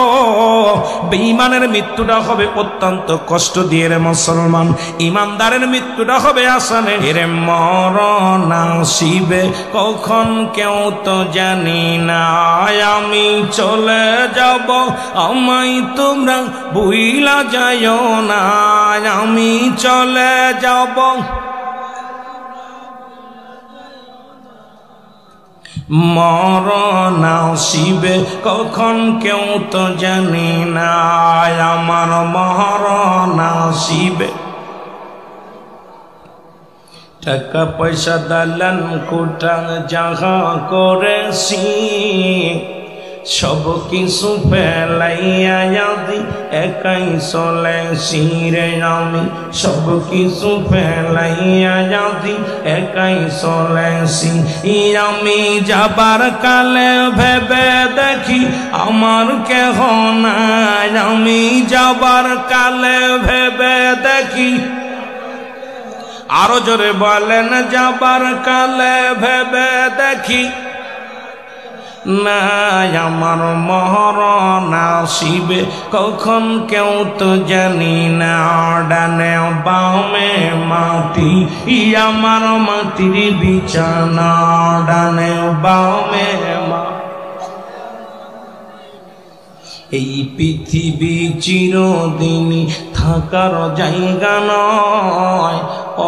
বেঈমানের মৃত্যুটা হবে অত্যন্ত কষ্ট দিয়ে রে মুসলমান। ঈমানদারের মৃত্যুটা হবে আসানে। এরে মরণ আসিবে কখন কেউ তো জানি না, আমি চলে যাব আমায় তোমরা ভুইলা যাইও না, আমি চলে যাব। মরণ আসিবে কখন কেউ তো জানি না, আমার মরণ আসিবে। টাকা পয়সা দালান কোটা যাহা করেছি, সব কিছু ফেলাইয়া যদি একাই চলেছি রে আমি, সব কিছু ফেলাইয়া যদি একাই চলেছি। আমি যাবার কালে ভেবে দেখি আমার কেহ নাই, আমি যাবার কালে ভেবে দেখি। আরো জোরে বলেন, যাবার কালে ভেবে দেখি না, আমার মরণ আসিবে কখন কেউ তো জানি না। ডানে বামে মাটি আমার মাটির বিছানা, ডানে বামে এই পৃথিবী চিরদিনই থাকার জায়গা নয়,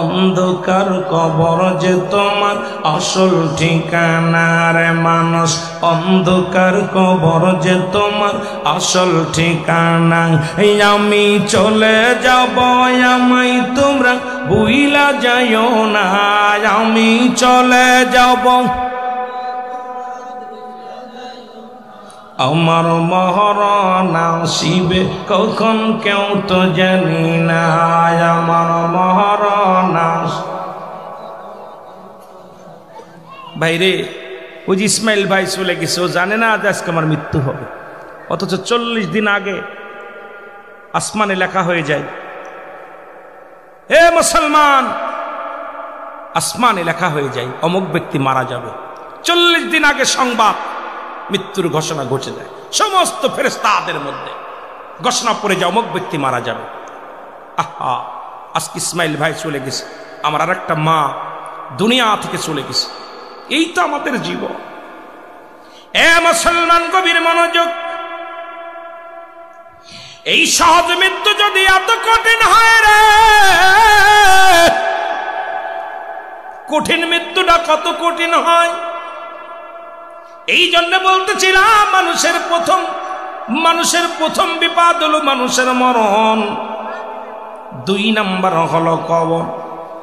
অন্ধকার কবর যে তোমার আসল ঠিকানা রে মানুষ, অন্ধকার কবর যে তোমার আসল ঠিকানা। আমি চলে যাব আমায় তোমরা ভুইলা যাইও না, আমি চলে যাব আমার মরণ আসিবে কখন কেউ তো জানি না, আমার মরণ। ভাইরে ওই যে ইসমাইল ভাই চলে গেছে, ও জানে না আজ আজকে আমার মৃত্যু হবে, অথচ 40 দিন আগে আসমানে লেখা হয়ে যায়, হে মুসলমান, আসমানে লেখা হয়ে যায় অমুক ব্যক্তি মারা যাবে। 40 দিন আগে সংবাদ, মৃত্যুর ঘোষণা ঘটে যায়, সমস্ত ফেরেশতাদের মধ্যে ঘোষণা পড়ে যায় অমুক ব্যক্তি মারা যাবে। আহা, আজকে ইসমাইল ভাই চলে গেছে, আমার আর একটা মা দুনিয়া থেকে চলে গেছে। এই তো আমাদের জীবন। এ মুসলমান গভীর মনোযোগ, এই সহজ মৃত্যু যদি এত কঠিন হয় রে, কঠিন মৃত্যুটা কত কঠিন হয়। এই জন্য বলতেছিলাম মানুষের প্রথম বিপদ হলো মানুষের মরণ, 2 নাম্বার হলো কবর,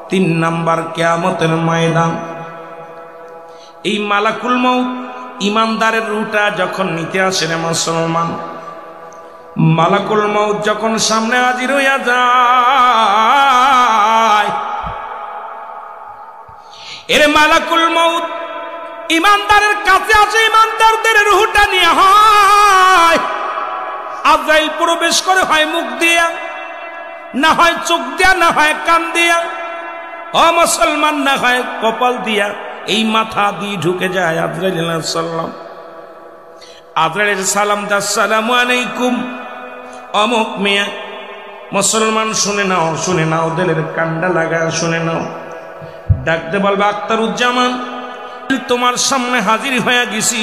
3 নাম্বার কিয়ামতের ময়দান। এই মালাকুল মউত ঈমানদারের রূহটা যখন নিতে আসে রে মুসলমান, মালাকুল মউত যখন সামনে হাজির হইয়া যায়, এর মালাকুল মউত ঈমানদারের কাছে আসে, ঈমানদারদের রূহটা নিয়ে হয়। আজরাইল প্রবেশ করে, হয় মুখ দিয়া, না হয় চোখ দিয়া, না হয় কান দিয়া, ও মুসলমান, না হয় কপাল দিয়া, এই মাথা দিয়ে ঢুকে যায় আজরাইল আলাইহিস সালাম। আজরাইল সালাম দা, আসসালামু আলাইকুম। অমুক মিয়া, মুসলমান শুনে নাও, শুনে নাও, দিলের কান্ডা লাগা শুনে নাও। ডাকতে বলবে, আখতারুজ্জামান তোমার সামনে হাজির হয়ে গেছি।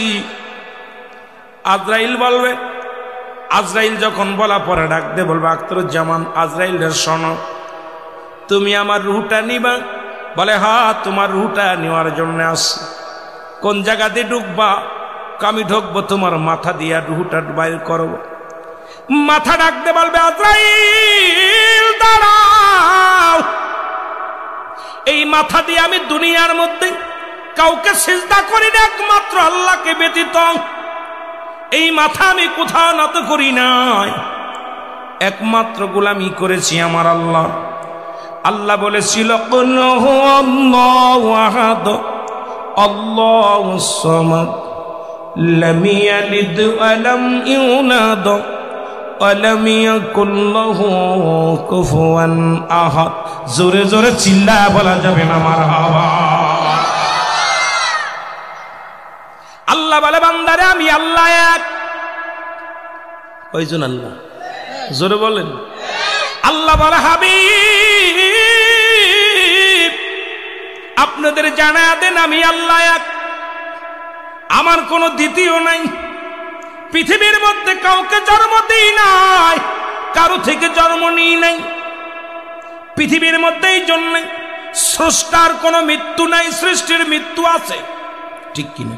আজরাইল বলবে, আজরাইল যখন বলা পরে ডাকতে বলবে, আখতারুজ্জামান আজরাইলের শোনো, তুমি আমার রুহটা নিবা? বলে, হ্যাঁ, তোমার রুহটা নেওয়ার জন্য আসছি। কোন জায়গাতে ঢুকবা? আমি ঢুকবো তোমার মাথা দিয়া, রুহটা বাইর করবো। মাথা ডাকতে বলবে, আজরাইল দাঁড়াও, এই মাথা দিয়ে আমি দুনিয়ার মধ্যে কাউকে সিজদা করি না, একমাত্র আল্লাহকে ব্যতীত। এই মাথা আমি কোথাও নত করি নাই, একমাত্র গোলামি করেছি আমার আল্লাহ। আল্লাহ বলেছিল, কুল হুয়াল্লাহু আহাদ আল্লাহুস সামাদ লাম ইয়ালিদ ওয়া লাম ইউলাদ ওয়া লাম ইয়াকুল লাহু কুফুয়ান আহাদ। জোরে জোরে চিল্লায়া বলা যাবে না মারহাবা। আল্লাহ বলে, বান্দারে আমি আল্লাহ এক। কয়জন আল্লাহ? জোরে বলেন। আল্লাহ বলে, হাবিব আপনাদের জানায়া দেন আমি আল্লাহ এক, আমার কোনো দ্বিতীয় নাই। পৃথিবীর মধ্যে কাউকে জন্ম দিই নাই, কারো থেকে জন্ম নিই নাই। পৃথিবীর মধ্যে এই জন্য স্রষ্টার কোনো মৃত্যু নাই, সৃষ্টির মৃত্যু আছে, ঠিক কিনা?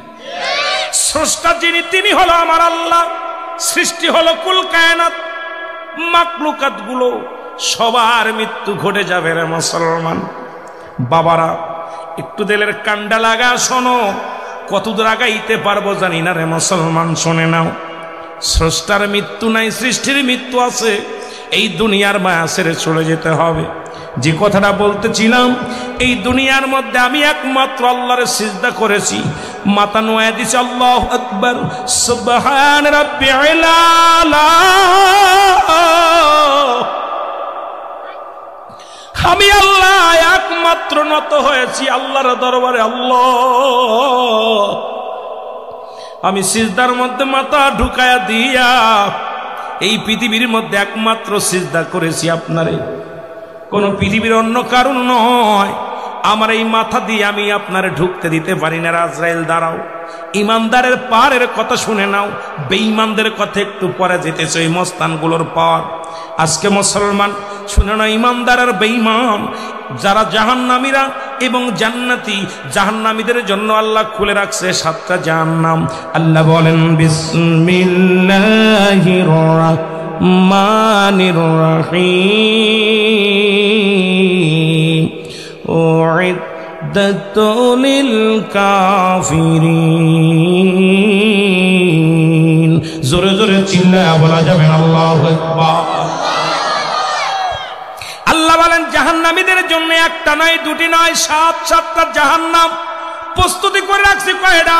স্রষ্টা যিনি, তিনি হলো আমার আল্লাহ। সৃষ্টি হলো কুল কায়নাত, মাকলুকাত গুলো সবার মৃত্যু ঘটে যাবে রে মুসলমান। বাবারা একটু দিলের কান্ডা লাগা শোনো, কতদূর আগাইতে পারবো জানি না রে মুসলমান, শোনে নাও। স্রষ্টার মৃত্যু নাই, সৃষ্টির মৃত্যু আছে। এই দুনিয়ার মায়া ছেড়ে চলে যেতে হবে। যে কথাটা বলতেছিলাম, এই দুনিয়ার মধ্যে আমি একমাত্র আল্লাহর সিজদা করেছি, মাথা নোয়া দিছি, আল্লাহু আকবার, সুবহান রাব্বিল আলা। আমি আল্লাহ একমাত্র নত হয়েছি আল্লাহর দরবারে। আল্লাহ, আমি সিজদার মধ্যে মাথা ঢুকায়া দিয়া এই পৃথিবীর মধ্যে একমাত্র সিজদা করেছি আপনারে, কোন পৃথিবীর অন্য কারণ নয়। আমার এই মাথা দিয়ে আমি আপনারে ঢুকতে দিতে পারি না। আজরাইল দাঁড়াও, ইমানদারের পারের কথা শুনে নাও, বেঈমানদের কথা একটু পরে যেতেছে, ওই মস্তানগুলোর পার। আজকে মুসলমান শুনে না, ইমানদার আর বেঈমান যারা জাহান্নামীরা এবং জান্নাতি, জাহান্নামীদের জন্য আল্লাহ খুলে রাখছে 7টা জাহান্নাম। আল্লাহ বলেন, বিসমিল্লাহির রাহমানির রহিম, উইদ্দাতু লিল কাফিরিন। জোরে জোরে চিল্লায়া বলা যাবে না আল্লাহু আকবার। আল্লাহ বলেন, জাহান্নামীদের জন্য একটা নয়, দুটি নয়, 7টা জাহান্নাম প্রস্তুতি করে রাখছি। কয়টা?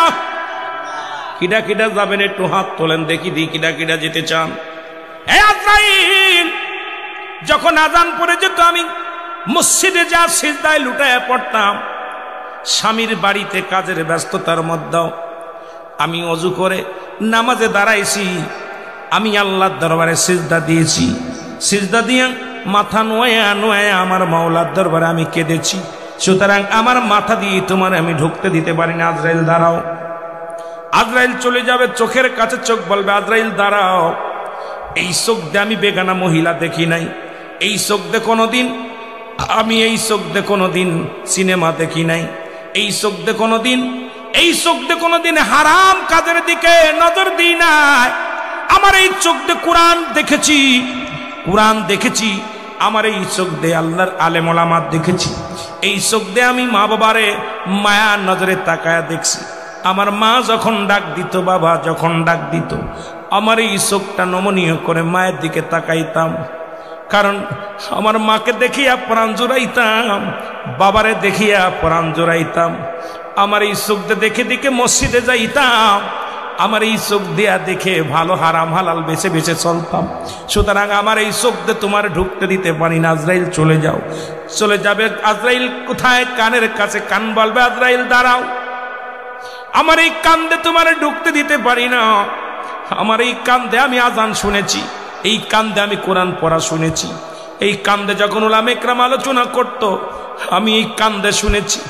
কিডা কিডা যাবেন একটু হাত তোলেন দেখি, কিডা কিডা যেতে চান? হে আজরাইল, যখন আজান পড়ে যেত আমি মসজিদে যা সিজদায় লুটায় পড়তাম। স্বামীর বাড়িতে কাজের ব্যস্ততার মধ্যে আমি অজু করে নামাজে দাঁড়াইছি, আমি আল্লাহর দরবারে সিজদা দিয়েছি। সিজদা দিয়ে মাথা নোয়া নোয়া আমার মাওলার দরবারে আমি কেঁদেছি। সুতরাং আমার মাথা দিয়ে তোমার আমি ঢুকতে দিতে পারি না। আজরাইল দাঁড়াও। আজরাইল চলে যাবে, চোখের কাছে চোখ বলবে, আজরাইল দাঁড়াও। এই চোখ দিয়ে আমি বেগানা মহিলা দেখি নাই, এই চোখ দিয়ে কোনোদিন আমি, এই চোখ দিয়ে কোনোদিন সিনেমা দেখি নাই, এই চোখ দিয়ে কোনোদিন, এই চোখ দিয়ে কোনোদিন হারাম কাজের দিকে নজর দিই নাই। আমার এই চোখ দিয়ে কোরআন দেখেছি, কোরআন দেখেছি। আমার এই চোখ দিয়ে আল্লাহর আলেম ওলামা দেখেছি। এই চোখ দিয়ে আমি মা বাবারে মায়ার নজরে তাকায়া দেখছি। আমার মা যখন ডাক দিত, বাবা যখন ডাক দিত, আমার এই চোখটা নমনীয় করে মায়ের দিকে তাকাইতাম। কারণ আমার মাকে দেখিয়া প্রাণ জোড়াইতাম, বাবারে দেখিয়া প্রাণ জোড়াইতাম। আমার এই চোখ দিয়ে দেখে দেখে মসজিদে যাইতাম। আমার এই চোখ দিয়া দেখে ভালো হারাম হালাল বেছে বেছে চলতাম। সুতরাং আমার এই চোখ দিয়ে তোমার ঢুকতে দিতে পারি না। আজরাইল চলে যাও। চলে যাবে। আজরাইল কোথায়? কানের কাছে কান বলবে, আজরাইল দাঁড়াও। আমার এই কান দিয়ে তোমার ঢুকতে দিতে পারি না। আমার এই কান দিয়ে আমি আজান শুনেছি, এই কান দিয়ে আমি কোরআন পড়া শুনেছি, এই কান দিয়ে যখন উলামা ইকরাম আলোচনা করত আমি এই কান দিয়ে শুনেছি,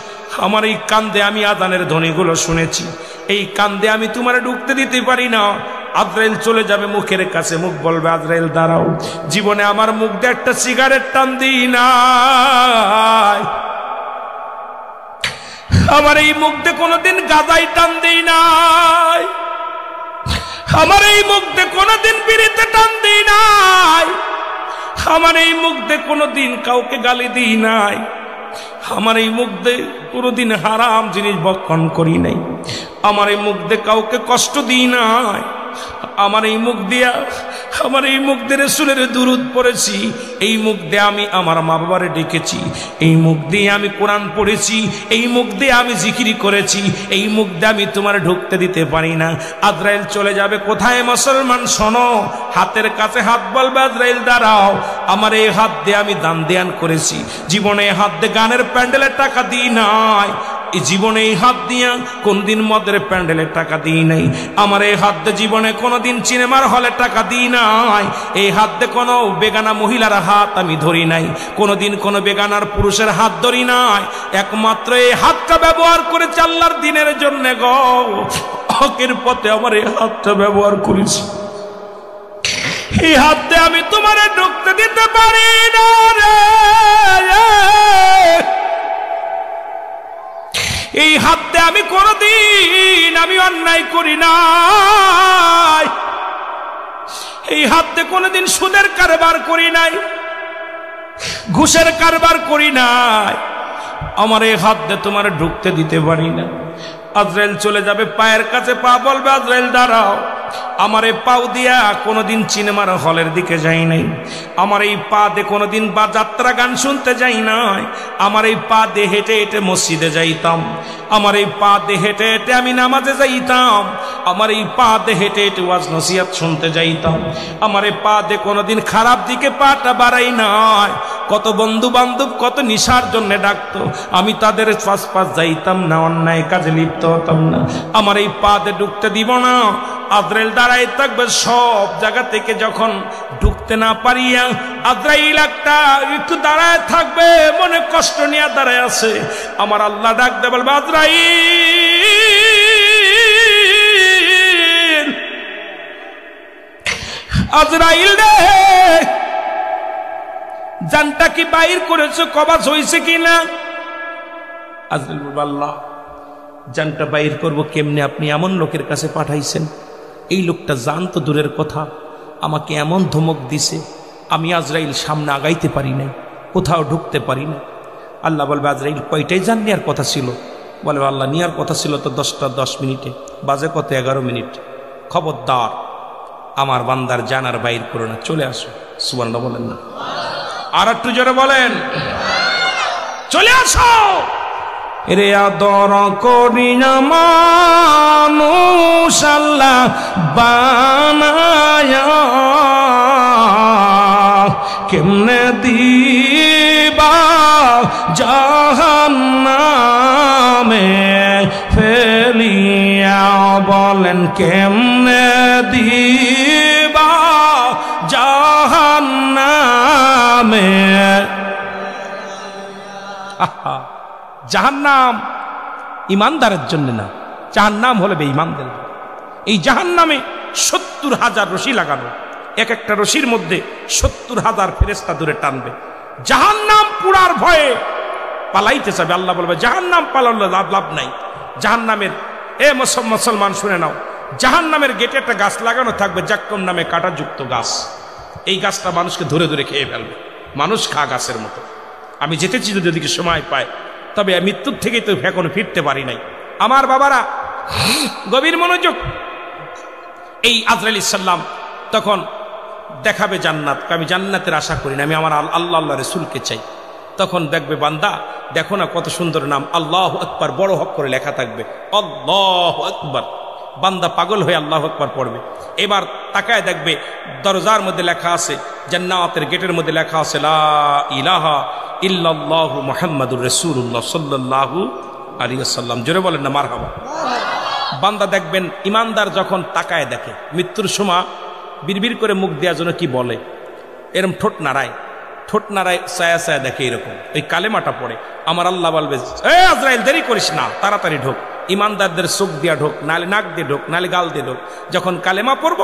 আমার এই কান দিয়ে আমি আজানের ধ্বনিগুলো শুনেছি, এই কান দিয়ে আমি তোমার ঢুকতে দিতে পারি না। আজরাইল চলে যাবে মুখের কাছে, মুখ বলবে আজরাইল দাঁড়াও, জীবনে আমার মুখ দিয়ে একটা সিগারেট টান দিই নাই, আমার এই মুখ দিয়ে কোনোদিন গাঁজাই টান দিই নাই, আমার এই মুখ দিয়ে কোনোদিন বিড়িতে টান দিই নাই, আমার এই মুখ দিয়ে কোনোদিন কাউকে গালি দিই নাই, আমার এই মুখ দিয়ে কোনোদিন হারাম জিনিস ভক্ষণ করি নাই, আমার এই মুখ দিয়ে কাউকে কষ্ট দিই নাই, আমার এই মুখ দিয়া রাসূলের দুরূদ পড়েছি, এই মুখ দিয়ে আমি আমার মা বাবারে ডেকেছি, এই মুখ দিয়ে আমি কোরআন পড়েছি, এই মুখ দিয়ে আমি জিকির করেছি, এই মুখ দিয়ে আমি তোমার ঢুকতে দিতে পারি না। আজরাইল চলে যাবে কোথায়? মুসলমান শোনো, হাতের কাছে হাত বলবে আজরাইল দাঁড়াও, আমার এই হাত দিয়ে আমি দান দেয়ান করেছি, জীবনে হাত দিয়ে গানের প্যান্ডেলের টাকা দিই নাই, এই জীবনে এই হাত দিয়া কোনদিন মদের প্যান্ডেলের টাকা দিই নাই, আমার এই হাত দিয়ে জীবনে কোনোদিন সিনেমার হলে টাকা দিই নাই, এই হাত দিয়ে কোনো বেগানা মহিলার হাত আমি ধরি নাই, কোনোদিন কোনো বেগানার পুরুষের হাত ধরি নাই, একমাত্র এই হাতটা ব্যবহার করেছি আল্লাহর দিনের জন্য গো, হকের পথে আমার এই হাতটা ব্যবহার করেছি, এই হাত দিয়ে আমি তোমারে ঢুকতে দিতে পারি না রে, এই হাতে আমি কোনদিন আমি অন্যায় করি নাই, এই হাতে কোনদিন সুদের কারবার করি নাই, ঘুষের কারবার করি নাই, আমার এই হাত দিয়ে তোমার ঢুকতে দিতে পারি না। আজরাইল চলে যাবে পায়ের কাছে, পা বলবে আজরাইল দাঁড়াও, আমার এই পাও দিয়া কোনোদিন সিনেমার হলের দিকে যাই নাই, আমার এই পা দিয়ে কোনোদিন বা যাত্রা গান শুনতে যাই নাই, আমার এই পা দিয়ে হেঁটে হেঁটে মসজিদে যাইতাম, আমার এই পা দিয়ে হেঁটে হেঁটে আমি নামাজে যাইতাম, আমার এই পা দিয়ে হেঁটে হেঁটে ওয়াজ নসিহত শুনতে যাইতাম, আমার এই পা দিয়ে কোনোদিন খারাপ দিকে পাটা বাড়াই নাই। কত বন্ধু বান্ধব কত নিশার জন্য ডাকতো, আমি তাদের পাশ পাশ যাইতাম না, অন্যায় কাজে লিপ্ত হতাম না, আমার এই পা দিয়ে ঢুকতে দিব না। আজরাইল দাঁড়াই থাকবে সব জায়গা থেকে, যখন ঢুকতে না পারিয়া আজরাইল একটু দাঁড়ায় থাকবে, মনে কষ্ট নিয়ে দাঁড়ায় আছে, আমার আল্লাহ ডাকতে বলবে আজরাইল, আজরাইল রে জানটা কি বাইর করেছো, কবাজ হয়েছে কিনা? আজরাইল বলবে আল্লাহ জানটা বাইর করবো কেমনে, আপনি এমন লোকের কাছে পাঠাইছেন, এই লোকটা জান তো দূরের কথা, আমাকে এমন ধমক দিছে, আমি আজরাইল সামনে আগাইতে পারি না, কোথাও ঢুকতে পারি না। আল্লাহ বলবে আজরাইল কয়টাই জান নেওয়ার কথা ছিল? বলবে আল্লাহ নেওয়ার কথা ছিল তো 10টা 10 মিনিটে, বাজে কত 11 মিনিট, খবরদার আমার বান্দার জানার বাইর করো না, চলে আসো। সুবহানাল্লাহ বলেন না? আর একটু জোরে বলেন, চলে আসো। রে আদর করি না মানুষ আল্লাহ বানায়া, কেমনে দিবা জাহান্নামে ফেলিয়া, বলেন কেমনে দিবা জাহান্নামে। আহা, জাহান্নাম ইমানদারের জন্য না, জাহান্নাম হলে বেঈমানদের। এই জাহান্নামে 70,000 রশি লাগানো, এক একটা রশির মধ্যে 70,000 ফেরেশতা দূরে টানবে। জাহান্নাম পুরার ভয়ে পালাইতে যাবে, আল্লাহ বলবে জাহান্নাম পালালে লাভ নাই। জাহান্নামের মুসলমান শুনে নাও, জাহান্নামের গেটে একটা গাছ লাগানো থাকবে, জাক্কুম নামে কাঁটাযুক্ত গাছ, এই গাছটা মানুষকে ধরে ধরে খেয়ে ফেলবে, মানুষ খা গাছের মতো। আমি যেতেছি যদি ওদিকে সময় পায়, তবে মৃত্যুর থেকেই তো এখনো ফিরতে পারি নাই। আমার বাবারা গভীর মনোযোগ। এই আজরাইল সাল্লাম তখন দেখাবে জান্নাত, আমি জান্নাতের আশা করি না, আমি আমার আল্লাহ রাসূলকে চাই। তখন দেখবে বান্দা, দেখো না কত সুন্দর নাম, আল্লাহু আকবার বড় হক করে লেখা থাকবে, আল্লাহু আকবার। বান্দা পাগল হয়ে আল্লাহু আকবার পড়বে। এবার তাকায় দেখবে দরজার মধ্যে লেখা আছে, জান্নাতের গেটের মধ্যে লেখা আছে লা ইলাহা ইল্লাল্লাহু মুহাম্মাদুর রাসূলুল্লাহ সাল্লাল্লাহু আলাইহি ওয়াসাল্লাম। জোরে বলেন না মারহাবা। বান্দা দেখবেন ইমানদার যখন তাকায় দেখে মৃত্যুর সময় বিড়বিড় করে মুখ দেওয়ার জন্য কি বলে, এরম ঠোঁট নাড়ায় ছায়া ছায়া দেখে এরকম ওই কালেমাটা পড়ে। আমার আল্লাহ বলবে, এ আজরাইল দেরি করিস না, তাড়াতাড়ি ঢোক। ইমানদারদের চোখ দিয়া ঢোক, নালে নাক দিয়ে ঢোক, নালে গাল দিয়ে ঢোক। যখন কালেমা পড়ব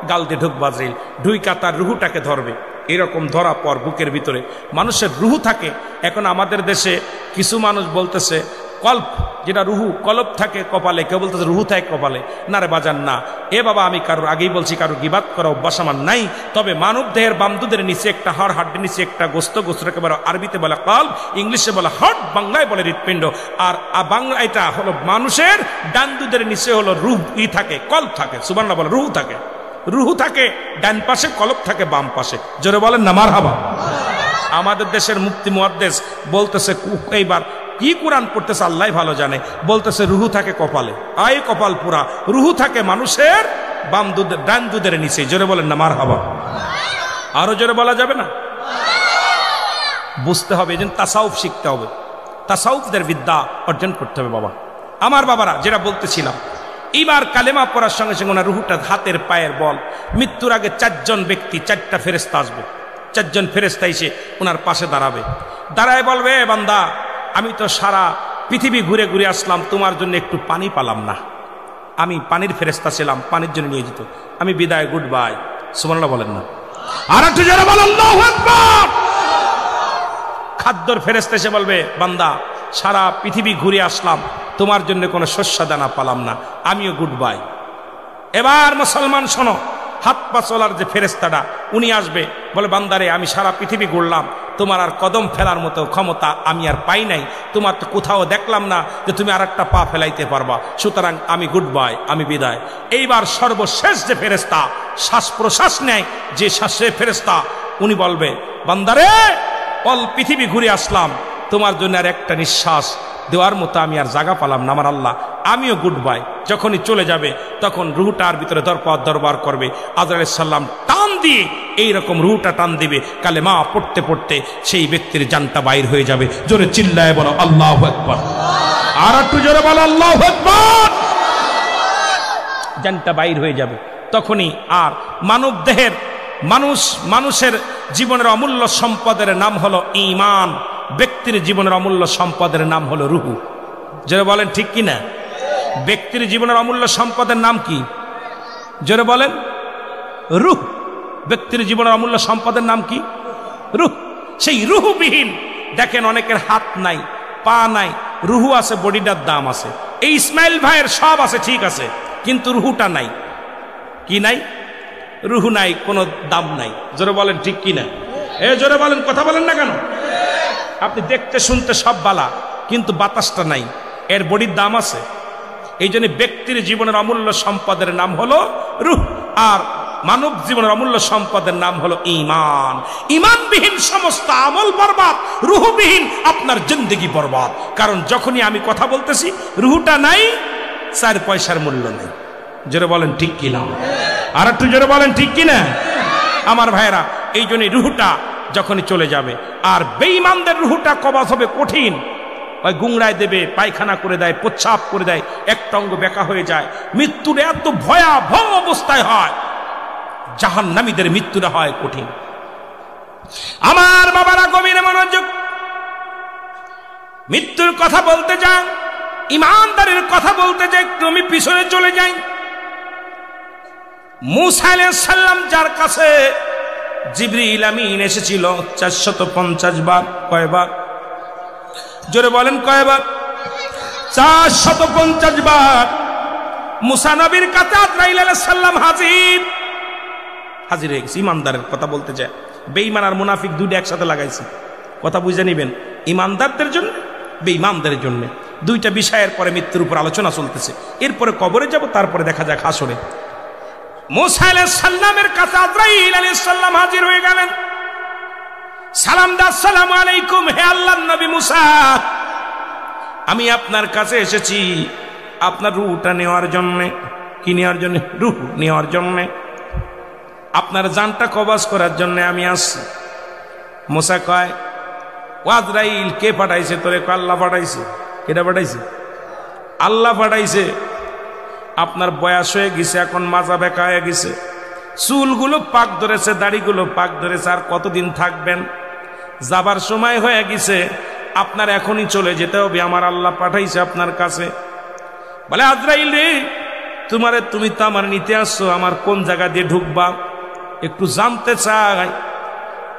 গাল দিয়ে ঢোক আজরাইল, ঢুইকা তার রুহুটাকে ধরবে। এরকম ধরা পর বুকের ভিতরে মানুষের রুহু থাকে। এখন আমাদের দেশে কিছু মানুষ বলতেছে কল্প, যেটা রুহু কলপ থাকে কপালে, কেউ বলতেছে রুহু থাকে কপালে। না রে বাজান না, এ বাবা আমি কারোর আগেই বলছি কারোর গিবাত করা অভ্যাস আমার নাই। তবে মানব দেহের বামদুদের নিচে একটা হাড়, হাড্ডির নিচে একটা গোস্তটাকে বলে আরবিতে বলে কল্প, ইংলিশে বলে হার্ট, বাংলায় বলে হৃৎপিণ্ড। আর বাংলা এটা হলো মানুষের ডান দুধের নিচে হলো রুহ থাকে, কল্প থাকে, সুবহানাল্লাহ বলে রুহু থাকে। রুহু থাকে ডান পাশে, কলব থাকে বাম পাশে। জোরে বলেন না মারহাবা। আমাদের দেশের মুফতি মুহাদ্দিস বলতেছে এইবার কি কোরআন পড়তেছে আল্লাহ ভালো জানে, বলতেছে রুহু থাকে কপালে, আয় কপাল পুরা, রুহু থাকে মানুষের বাম দুধের ডান দুধের নিচে। জোরে বলেন না মারহাবা। আরো জোরে বলা যাবে না? বুঝতে হবে, এই জন্য তাসাউফ শিখতে হবে, তাসাউফদের বিদ্যা অর্জন করতে হবে। বাবা আমার বাবারা, যেটা বলতেছিলাম, এইবার কালেমা পড়ার সঙ্গে সঙ্গে ওনার রুহুটা হাতের পায়ের বল। মৃত্যুর আগে 4 জন ব্যক্তি, 4টা ফেরেশতা আসবে। 4 জন ফেরেশতা এসে ওনার পাশে দাঁড়াবে। দাঁড়ায় বলবে, বান্দা আমি তো সারা পৃথিবী ঘুরে ঘুরে আসলাম, তোমার জন্য একটু পানি পালাম না। আমি পানির ফেরেশতা ছিলাম, পানির জন্য নিয়ে যেত। আমি বিদায়, গুড বাই। সুবহানাল্লাহ বলেন না? আর একটু জোরে বলেন আল্লাহু আকবার। খাদ্যর ফেরেশতা এসে বলবে, বান্দা সারা পৃথিবী ঘুরে আসলাম, তোমার জন্য কোনো শস্য দানা পালাম না, আমিও গুড বাই। এবার মুসলমান শোনো, হাত পা চলার যে ফেরেশতাটা উনি আসবে, বলে বান্দারে আমি সারা পৃথিবী ঘুরলাম, তোমার আর কদম ফেলার মতো ক্ষমতা আমি আর পাই নাই, তোমার তো কোথাও দেখলাম না যে তুমি আর একটা পা ফেলাইতে পারবা, সুতরাং আমি গুড বাই, আমি বিদায়। এইবার সর্বশেষ যে ফেরেশতা শ্বাস প্রশ্বাস নেয়, যে শ্বাসে ফেরেশতা, উনি বলবে, বান্দারে অল পৃথিবী ঘুরে আসলাম, তোমার জন্য আর একটা নিঃশ্বাস দেওয়ার মতো আমি আর জায়গা পালাম না, আমার আল্লাহ আমিও গুড বাই। যখনই চলে যাবে তখন রুহটার ভিতরে দরবার করবে। আজরাইল সাল্লাম টান দিয়ে এইরকম রুহটা টান দিবে, কালেমা পড়তে পড়তে সেই ব্যক্তির জানটা বাইর হয়ে যাবে। জোরে চিল্লায় বলো আল্লাহু আকবার। আর একটু জোরে বলো আল্লাহু আকবার। জানটা বাইর হয়ে যাবে। তখনই আর মানব দেহের মানুষের জীবনের অমূল্য সম্পদের নাম হলো ঈমান, ব্যক্তির জীবনের অমূল্য সম্পদের নাম হলো রুহু। জোরে বলেন ঠিক কি না? ব্যক্তির জীবনের অমূল্য সম্পদের নাম কি? জোরে বলেন। রুহ। ব্যক্তির জীবনের অমূল্য সম্পদের নাম কি? রুহ। সেই রুহুবিহীন, দেখেন অনেকের হাত নাই, পা নাই, রুহু আছে, বডিটার দাম আছে। এই ইসমাইল ভাইয়ের সব আছে, ঠিক আছে, কিন্তু রুহুটা নাই। কি নাই? রুহু নাই, কোনো দাম নাই। জোরে বলেন ঠিক কি না? জোরে বলেন, কথা বলেন না কেন? আপনি দেখতে শুনতে সব বালা, কিন্তু বাতাসটা নাই, এর বডির দাম আছে। এই জন্য ব্যক্তির জীবনের অমূল্য সম্পদের নাম হলো রূহ, আর মানব জীবনের অমূল্য সম্পদের নাম হলো ঈমান। ঈমানবিহীন সমস্ত আমল বরবাদ, রূহবিহীন আপনার জিন্দেগি বরবাদ। কারণ যখনই আমি কথা বলতেছি রূহটা নাই, 4 পয়সার মূল্য নেই। জোরে বলেন ঠিক কিনা? আর একটু জোরে বলেন ঠিক কিনা? আমার ভাইরা, এই জন্যই রূহটা যখনই চলে যাবে, আর বেঈমানদের রূহটা কবজ হবে কঠিন। ওই গুংড়ায় দেবে, পায়খানা করে দেয়, প্রচ্ছাপ করে দেয়, একটা অঙ্গ বেঁকা হয়ে যায়। মৃত্যুর এত ভয়াবহ অবস্থায় হয়, জাহান্নামীদের মৃত্যুটা হয় কঠিন। আমার বাবারা গভীরে মনোযোগ। মৃত্যুর কথা বলতে যান, ঈমানদারের কথা বলতে যাই, একটু আমি পিছনে চলে যাই। মূসা আলাইহিস সালাম, যার কাছে জিবরিল আমিন এসেছিল 450 বার। কয়বার? জোরে বলেন কয়বার? 450 বার। মূসা নবীর কাছে আজরাইল আলাইহিস সালাম হাজির হয়ে গেছে। ইমানদারের কথা বলতে যায়, বেঈমান আর মুনাফিক দুইটা একসাথে লাগাইছি, কথা বুঝে নিবেন। ইমানদারদের জন্য, বেঈমানদের জন্য, দুইটা বিষয়ের পরে মৃত্যুর উপর আলোচনা চলতেছে। এরপরে কবরে যাব, তারপরে দেখা যাক হাসরে। মূসা আলাইহিস সালামের কাছে আজরাইল আলাইহিস সালাম হাজির হয়ে গেলেন। সালাম দা, আসসালামু আলাইকুম, হে আল্লাহর নবী মূসা, আমি আপনার কাছে এসেছি আপনার রূহটা নেওয়ার জন্য। কি নেওয়ার জন্য? রূহ নেওয়ার জন্য, আপনার জানটা কবজ করার জন্য আমি আসছি। মূসা কয়, ও আজরাইল, কে পাঠাইছে তোরে? আল্লাহ পাঠাইছে। কেটা পাঠাইছে? আল্লাহ পাঠাইছে। আপনার বয়স হয়ে গেছে, এখন মাজা বেঁকা হয়ে গেছে, চুলগুলো পাক ধরেছে, দাড়িগুলো পাক ধরেছে, আর কতদিন থাকবেন? যাবার সময় হয়ে গেছে, আপনার এখনই চলে যেতে হবে, আমার আল্লাহ পাঠাইছে আপনার কাছে। বলে আজরাইল রে, তুমি তো আমার নিতে আসছো, আমার কোন জায়গা দিয়ে ঢুকবা একটু জানতে চাই।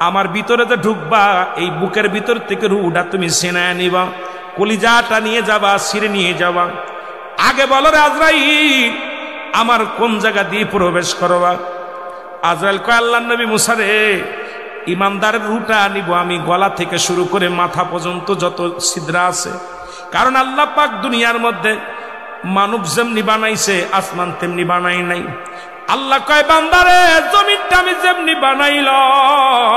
আমার ভিতরে তো ঢুকবা, এই বুকের ভিতর থেকে রুটা তুমি সেনায় নিবা, কলিজাটা নিয়ে যাবা, ছিঁড়ে নিয়ে যাবা। আগে বলো রে আজরাইল, আমার কোন জায়গা দিয়ে প্রবেশ করবা? আজরাইল কয়, আল্লাহর নবী মুসা রে, ইমানদারের রুটা নিব আমি, গলা থেকে শুরু করে মাথা পর্যন্ত যত ছিদ্রা আছে। কারণ আল্লাহ পাক দুনিয়ার মধ্যে মানব যেমনি বানাইছে, আসমান তেমনি বানাই নাই। আল্লাহ কয়, বান্দারে, জমিনটা আমি যেমনি বানাইলাম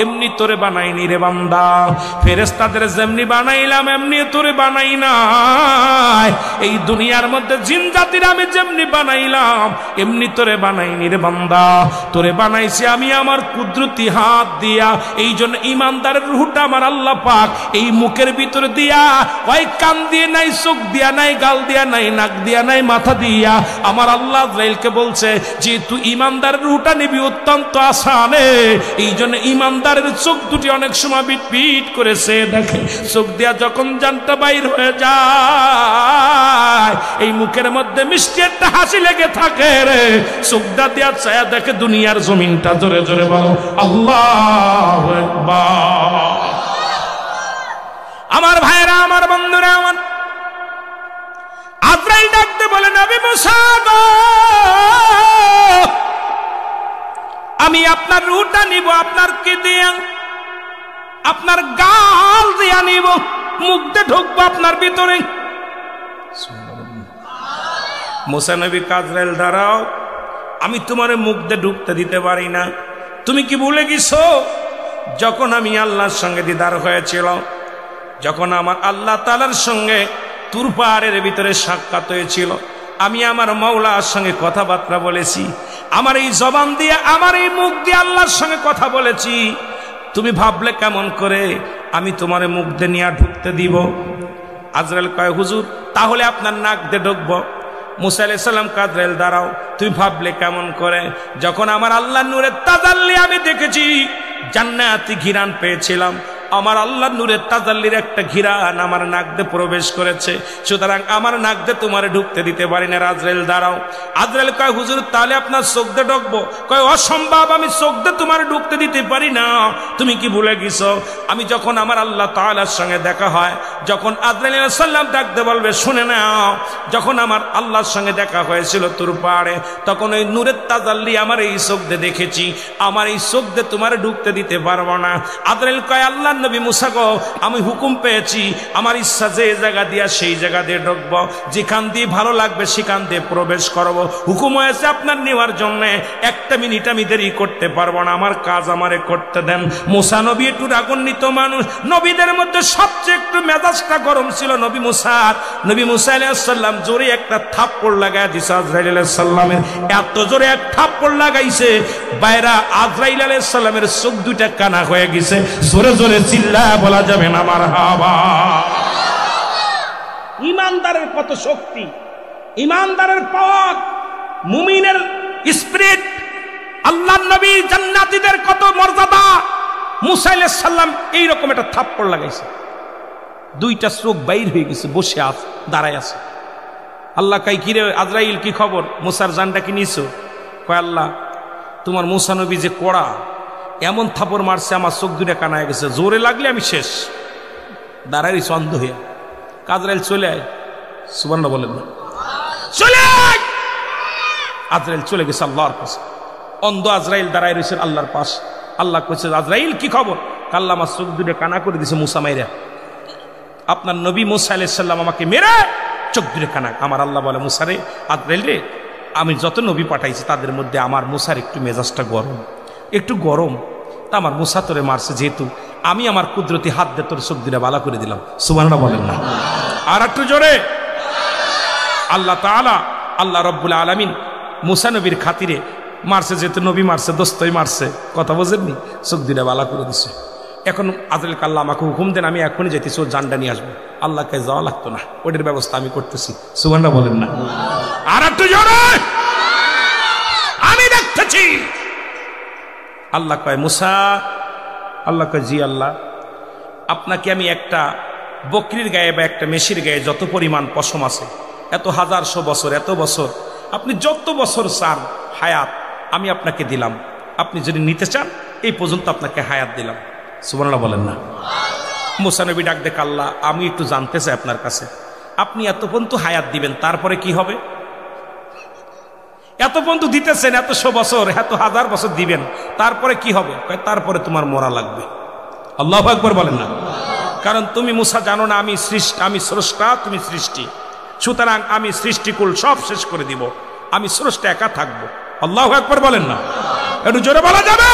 এমনি তোরে বানাইনি রে বান্দা। ফেরেশতাদের যেমনি বানাইলাম এমনি তোরে বানাই নাই। এই দুনিয়ার মধ্যে জিন জাতির আমি যেমনি বানাইলাম এমনি তোরে বানাইনি রে বান্দা। তোরে বানাইছি আমি আমার কুদরতি হাত দিয়া। এই জন্য ইমানদারের রূহটা আমার আল্লাহ পাক এই মুখের ভিতরে দিয়া, ওই কান দিয়ে নাই, চোখ দিয়া নাই, গাল দিয়া নাই, নাক দিয়া নাই, মাথা দিয়া আমার আল্লাহ আজরাইলকে বলছে যে তুই ইমানদারের রূহটা নিবি, অত্যন্ত আসানে। এই জন্য ইমানদারের চোখ দুটি অনেক সময় বিট করেছে, দেখে চোখ দিয়া যখন জানটা বাইর হয়ে যায়, এই মুখের মধ্যে মিষ্টি একটা হাসি লেগে থাকে রে, চোখটা দিয়া ছায়া দেখে দুনিয়ার জমিনটা। জোরে জোরে বলো আল্লাহু আকবার। আমার ভাইরা, আমার বন্ধুরা, আমার আজরাইল ডাকতে বলে, নবী মুসা গো, আমি আপনার রূহটা নিব, আপনার কি দিয়া? আপনার গাল দিয়া নিব, মুখ দিয়ে ঢুকবো আপনার ভিতরে। মুসা নবী আজরাইল, দাঁড়াও, আমি তোমার মুখ দিয়ে ঢুকতে দিতে পারি না। তুমি কি ভুলে গেছো যখন আমি আল্লাহর সঙ্গে দিদার হয়েছিল, যখন আমার আল্লাহ তাআলার সঙ্গে তুর পাহাড়ের ভিতরে সাক্ষাৎ হয়েছিল, আমি আমার মাওলার সঙ্গে কথাবার্তা বলেছি, আমার এই জবান দিয়ে, আমার এই মুখ দিয়ে আল্লাহর সঙ্গে কথা বলেছি। তুমি ভাবলে কেমন করে আমি তোমার মুখ দিয়ে নিয়ে ঢুকতে দিব? আজরাইল কয়, হুজুর, তাহলে আপনার নাক দিয়ে ঢুকবো। মুসা আলাইহিস সালাম, আজরাইল দাঁড়াও, তুমি ভাবলে কেমন করে? যখন আমার আল্লাহর নূরের তাজাল্লি আমি দেখেছি, জান্নাতি ঘিরান পেয়েছিলাম, আমার আল্লাহর নূরের তাজাল্লির একটা ঘিরান আমার নাক দিয়ে প্রবেশ করেছে, সুতরাং আমার নাক দিয়ে তোমারে ঢুকতে দিতে পারি না। আজরাইল দাঁড়াও। আজরাইল কয়, হুজুর, তাহলে আপনার চোখ দিয়ে ঢুকবো? কয়, অসম্ভব, আমি চোখ দিয়ে তোমার ঢুকতে দিতে পারি না। তুমি কি ভুলে গেছো আমি যখন আমার আল্লাহ তাআলার সঙ্গে দেখা হয়, যখন আজরাইল আলাইহিস সালাম ডাকতে বলবে, শুনে নাও, যখন আমার আল্লাহর সঙ্গে দেখা হয়েছিল তুর পাহাড়ে, তখন ওই নূরের তাজাল্লি আমার এই চোখ দিয়ে দেখেছি, আমার এই চোখ দিয়ে তোমারে ঢুকতে দিতে পারবো না। আজরাইল কয়, আল্লাহ নবী মুসা গো, আমি হুকুম পেয়েছি, আমার ইচ্ছা যে জায়গা দিয়া সেই জায়গা দিয়ে ঢুকবো, যেখান দিয়ে ভালো লাগবে সেখান দিয়ে প্রবেশ করবো। হুকুম হয়েছে আপনার নেওয়ার জন্য, একটা মিনিট আমি দেরি করতে পারবো না, আমার কাজ আমারে করতে দেন। মুসা নবী একটু রাগান্বিত মানুষ, নবীদের মধ্যে সবচেয়ে একটু মেজাজটা গরম ছিল নবী মুসার। নবী মুসা আলাইহিস সালাম জোরে একটা থাপ্পড় লাগায় দিছে আজরাইল আলাইহিস সালামের, এত জোরে এক থাপ্পড় লাগাইছে, বাইরা আজরাইল আলাইহিস সালামের চোখ দুইটা কানা হয়ে গেছে। জোরে জোরে চিল্লা বলা যাবে না মারহাবা। ইমানদারের কত শক্তি, ইমানদারের পাওয়ার, মুমিনের স্পিরিট, আল্লাহর নবী জান্নাতীদের কত মর্যাদা। মুসা আলাইহিস সালাম এইরকম একটা থাপ্পড় লাগাইছে, দুইটা চোখ বাইর হয়ে গেছে, বসে আছে, দাঁড়ায় আছে। আল্লাহ কই, কি রে আজরাইল, কি খবর? মুসার জানটা কি নিছো? কয়, আল্লাহ, তোমার মুসা নবী যে কড়া, এমন থাপড় মারছে আমার চোখ দুটা কানায় গেছে, জোরে লাগলে আমি শেষ। দাঁড়াই অন্ধ হইয়া। আজরাইল চলে আয়, সুবহানাল্লাহ বলেন না, চলে আয়। আজরাইল চলে গেছে আল্লাহর কাছে। অন্ধ আজরাইল দাঁড়ায় রয়েছে আল্লাহর পাশ। আল্লাহ কইছে, আজরাইল কি খবর? আল্লাহ আমার চোখ দুটো কানা করে দিছে মুসা মাইরা। আপনার নবী মুসা আলাইহিস সালাম আমাকে মেরে চোখ দুটো কানা। আমার আল্লাহ বলে, মুসা রে, আজরাইল রে, আমি যত নবী পাঠাইছি তাদের মধ্যে আমার মুসার একটু মেজাজটা গরম, একটু গরম, তা আমার মুসা তোরে মারছে, যেহেতু আমি আমার কুদরতি হাত দিয়ে তোর চোখ দুটো বালা করে দিলাম। সুবহানাল্লাহ বলেন না, আর একটু জোরে। আল্লাহ তাআলা, আল্লাহ রব্বুল আলামিন মুসা নবীর খাতিরে মারছে, যেহেতু নবী মারছে, দোস্তই মারছে, কথা বোঝেননি, চোখ দুটো বালা করে দিছে। এখন আজরাইল আল্লাহ আমাকে হুকুম দেন, আমি এখনই যেতেছি, ও জানটা নিয়ে আসবো। আল্লাহকে যাওয়া লাগতো না, ওইটার ব্যবস্থা আমি করতেছি। সুবহানাল্লাহ বলেন না? আর একটু জোরে। আমি দেখতেছি। আল্লাহ কয় মুসা, আল্লাহ কয় জি আল্লাহ, আপনাকে আমি একটা বকরির গায়ে বা একটা মেশির গায়ে যত পরিমাণ পশম আছে, এত হাজারশো বছর, এত বছর, আপনি যত বছর চান হায়াত আমি আপনাকে দিলাম। আপনি যদি নিতে চান এই পর্যন্ত আপনাকে হায়াত দিলাম। সুবহানাল্লাহ বলেন না? মুসা নবী ডাক দেখ, আল্লাহ আমি একটু জানতে চাই আপনার কাছে, আপনি এত পর্যন্ত হায়াত দিবেন, তারপরে কি হবে? এত পর্যন্ত দিতেছেন, এতশো বছর, এত হাজার বছর দিবেন, তারপরে কি হবে? তারপরে তোমার মরা লাগবে। আল্লাহু আকবার বলেন না? কারণ তুমি মুসা জানো না আমি সৃষ্টি, আমি স্রষ্টা, তুমি সৃষ্টি, সুতরাং আমি সৃষ্টিকুল সব শেষ করে দিব, আমি স্রষ্টা একা থাকবো। আল্লাহু আকবার বলেন না? একটু জোরে বলা যাবে?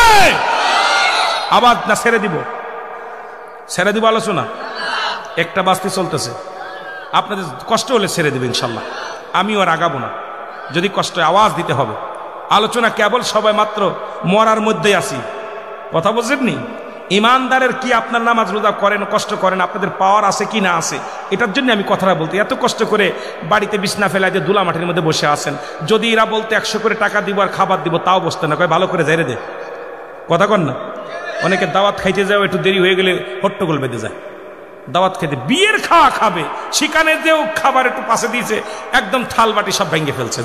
আবার না ছেড়ে দিব? ছেড়ে দিব আলোচনা, একটা বাস্তি চলতেছে, আপনাদের কষ্ট হলে ছেড়ে দেবে ইনশাল্লাহ, আমিও আর আগাবো না। যদি কষ্ট আওয়াজ দিতে হবে, আলোচনা কেবল সবাই মাত্র মরার মধ্যেই আছি, কথা বলছেননি? ইমানদারের কি আপনার নামাজ রোজা করেন, কষ্ট করেন, আপনাদের পাওয়ার আছে কি না আছে, এটার জন্য আমি কথাটা বলতে। এত কষ্ট করে বাড়িতে বিছনা ফেলাই দিয়ে ধুলা মাটির মধ্যে বসে আছেন, যদি এরা বলতে 100 করে টাকা দিব আর খাবার দিব, তাও বসতে না, কয় ভালো করে যাইরে দে, কথা কন না? অনেকে দাওয়াত খাইতে যাও, একটু দেরি হয়ে গেলে হট্টগোল বেঁধে যায়। দাওয়াত খাইতে বিয়ের খাওয়া খাবে, সেখানে যেও খাবার একটু পাশে দিয়েছে, একদম থাল বাটি সব ভেঙে ফেলছে।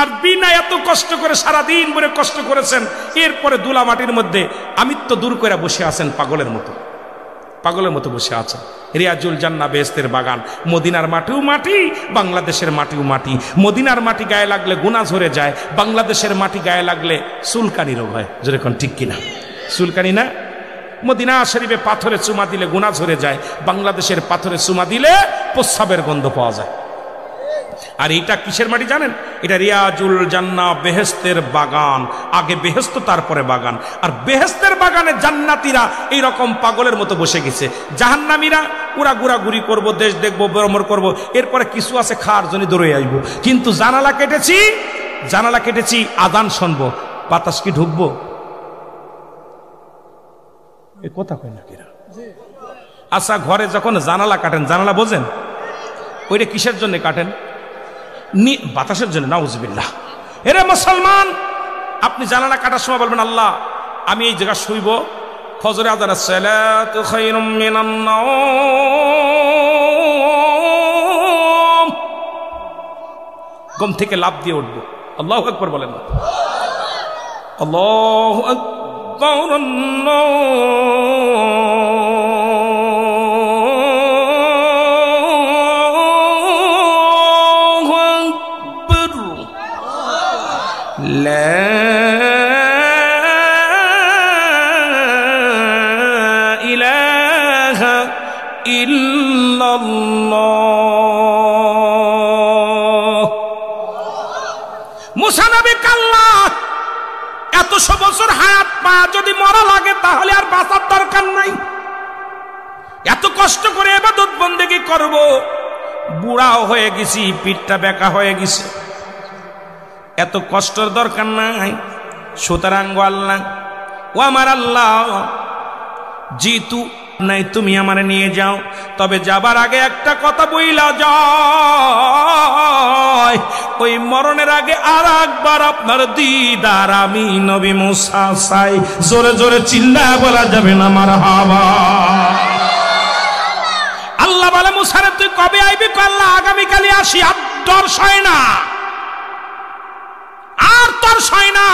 আর বিনা এত কষ্ট করে সারাদিন ধরে কষ্ট করেছেন, এরপরে দুলা মাটির মধ্যে আমিত্ব দূর করে বসে আছেন, পাগলের মতো, পাগলের মতো বসে আছেন। রিয়াজুল জান্নাহ বেহেশতের বাগান, মদিনার মাটিও মাটি, বাংলাদেশের মাটিও মাটি। মদিনার মাটি গায়ে লাগলে গুনাহ ঝরে যায়, বাংলাদেশের মাটি গায়ে লাগলে চুলকানি রোগ হয়। যেরকম ঠিক কিনা? চুলকানি না? মদিনা শরীফে পাথরে চুমা দিলে গুনাহ ঝরে যায়, বাংলাদেশের পাথরে চুমা দিলে প্রস্রাবের গন্ধ পাওয়া যায়। আর এটা কিসের মাটি জানেন? এটা রিয়াজুল জান্নাহ বেহেশতের বাগান, আগে বেহেশত তারপরে বাগান। আর বেহেশতের বাগানে জান্নাতীরা এই রকম পাগলের মতো বসে গেছে, জাহান্নামীরা ওরা ঘোরাঘুরি করব, দেশ দেখবো, ভ্রমণ করব, এরপরে কিছু আছে খাওয়ার জন্য দৌড়ে আসবো। কিন্তু জানালা কেটেছি, জানালা কেটেছি, আযান শুনবো, বাতাস কি ঢুকবো? এই কথা কয় না কিরা? আচ্ছা, ঘরে যখন জানালা কাটেন, জানালা বোঝেন? ওইটা কিসের জন্য কাটেন? বাতাসের জন্য। নাউজুবিল্লাহ। এরে মুসলমান, আপনি জানালা কাটার সময় বলবেন আল্লাহ আমি এই জায়গা শুইব, ফজরে আযান, সালাতু খায়রুম মিনান নাওম, ঘুম থেকে লাফ দিয়ে উঠবো। আল্লাহু আকবার বলেন না? আল্লাহু আকবার, لا إله إلا الله। মুসা নবী আল্লাহ এতশো বছর হায়াত পা যদি মরা লাগে তাহলে আর বাঁচার দরকার নাই, এত কষ্ট করে ইবাদত বন্দেগী করব, বুড়াও হয়ে গেছি, পিঠটা বেঁকা হয়ে গেছে, এত কষ্টের দরকার নাই। সুতরাং আল্লাহ, ও আমার আল্লাহ, জিতু নাই তুমি আমারে নিয়ে যাও, তবে যাবার আগে একটা কথা বইলা যায়, ওই মরণের আগে আর একবার আপনার দিদার আমি নবী মুসা চাই। জোরে জোরে চিল্লায় বলা যাবে না মারহাবা? আল্লাহ বলে মুসারে তুই কবে আইবি? আল্লাহ আগামীকালই আসি। আর ডর সয় না, আর তোর সয় না,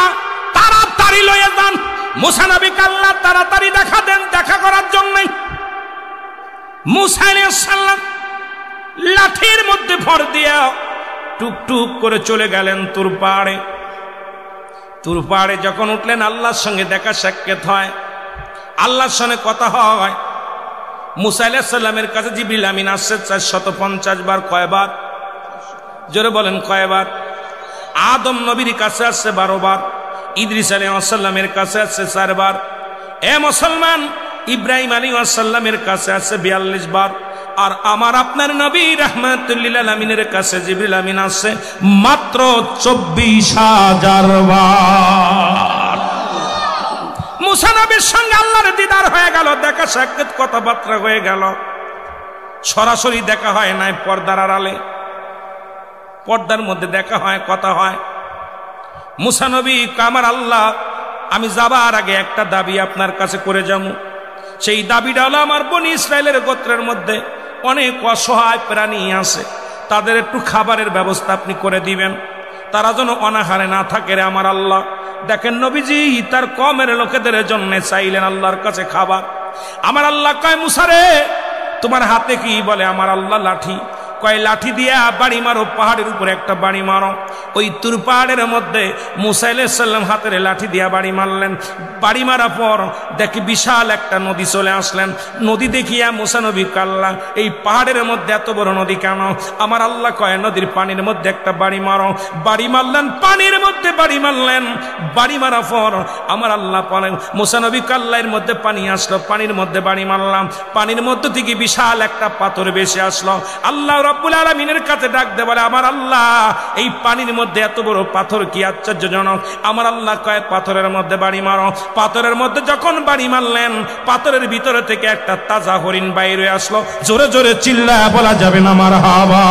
তাড়াতাড়ি লয়ে যান। মুসা নবীকে আল্লাহ তাড়াতাড়ি দেখা দেন দেখা করার জন্য। মুসা আলাইহিস সালাম লাঠির মধ্যে ভর দিয়া টুকটুক করে চলে গেলেন তুর পাহাড়ে। তুর পাহাড়ে যখন উঠলেন, আল্লাহর সঙ্গে দেখা সাক্ষাৎ হয়, আল্লাহর সঙ্গে কথা হয়। মুসা আলাইহিস সালামের কাছে জিবরিল আমিন আসছে 450 বার। কয়বার? জোরে বলেন কয়বার? আদম নবীর কাছে আসছে 12 বার, ইদ্রিস আলাইহিস সালামের কাছে আসছে 4 বার। এ মুসলমান, ইব্রাহিম আলাইহিস সালামের কাছে আসছে 42 বার। আর আমার আপনার নবী রাহমাতুল লিল আলামিনের কাছে জিবরিল আমিন আসছে মাত্র 24,000 বার। মুসা নবীর সঙ্গে আল্লাহর দিদার হয়ে গেল, দেখা সাক্ষাৎ কথাবার্তা হয়ে গেল। সরাসরি দেখা হয় নাই, পর্দার আড়ালে, পর্দার মধ্যে দেখা হয়, কথা হয়। মুসা নবী আমার আল্লাহ, আমি যাবার আগে একটা দাবি আপনার কাছে করে যাবো। সেই দাবিটা হলো, আমার বনি ইসরায়েলের গোত্রের মধ্যে অনেক অসহায় প্রাণী আছে, তাদের একটু খাবারের ব্যবস্থা আপনি করে দিবেন, তারা যেন অনাহারে না থাকে রে আমার আল্লাহ। দেখেন নবীজি তার কমের লোকেদের জন্য চাইলেন আল্লাহর কাছে খাবার। আমার আল্লাহ কয়, মুসা রে তোমার হাতে কি? বলে আমার আল্লাহ লাঠি। কয় লাঠি দিয়া বাড়ি মারো, পাহাড়ের উপরে একটা বাড়ি মারো। ওই তুর পাহাড়ের মধ্যে মুসা আলাইহিস সালাম হাতের লাঠি দিয়া বাড়ি মারলেন। বাড়ি মারার পর দেখি বিশাল একটা নদী চলে আসলেন। নদী দেখিয়া মুসা নবী কাল্লা, এই পাহাড়ের মধ্যে এত বড় নদী কেন? আমার আল্লাহ কয়, নদীর পানির মধ্যে একটা বাড়ি মারো। বাড়ি মারলেন, পানির মধ্যে বাড়ি মারলেন। বাড়ি মারার পর আমার আল্লাহ বলেন, মুসা নবী কাল্লা, এর মধ্যে পানি আসলো, পানির মধ্যে বাড়ি মারলাম, পানির মধ্যে থেকে বিশাল একটা পাথর ভেসে আসলো। আল্লাহ রব্বুল আলামিনের কাছে ডাক দে, বলে আমার আল্লাহ এই পানির মধ্যে এত বড় পাথর কি আশ্চর্যজনক। আমার আল্লাহ কয়, পাথরের মধ্যে বাড়ি মারো। পাথরের মধ্যে যখন বাড়ি মারলেন, পাথরের ভিতরে থেকে একটা তাজা হরিণ বাইরে আসলো। জোরে জোরে চিল্লায় বলা যাবে না মারহাবা।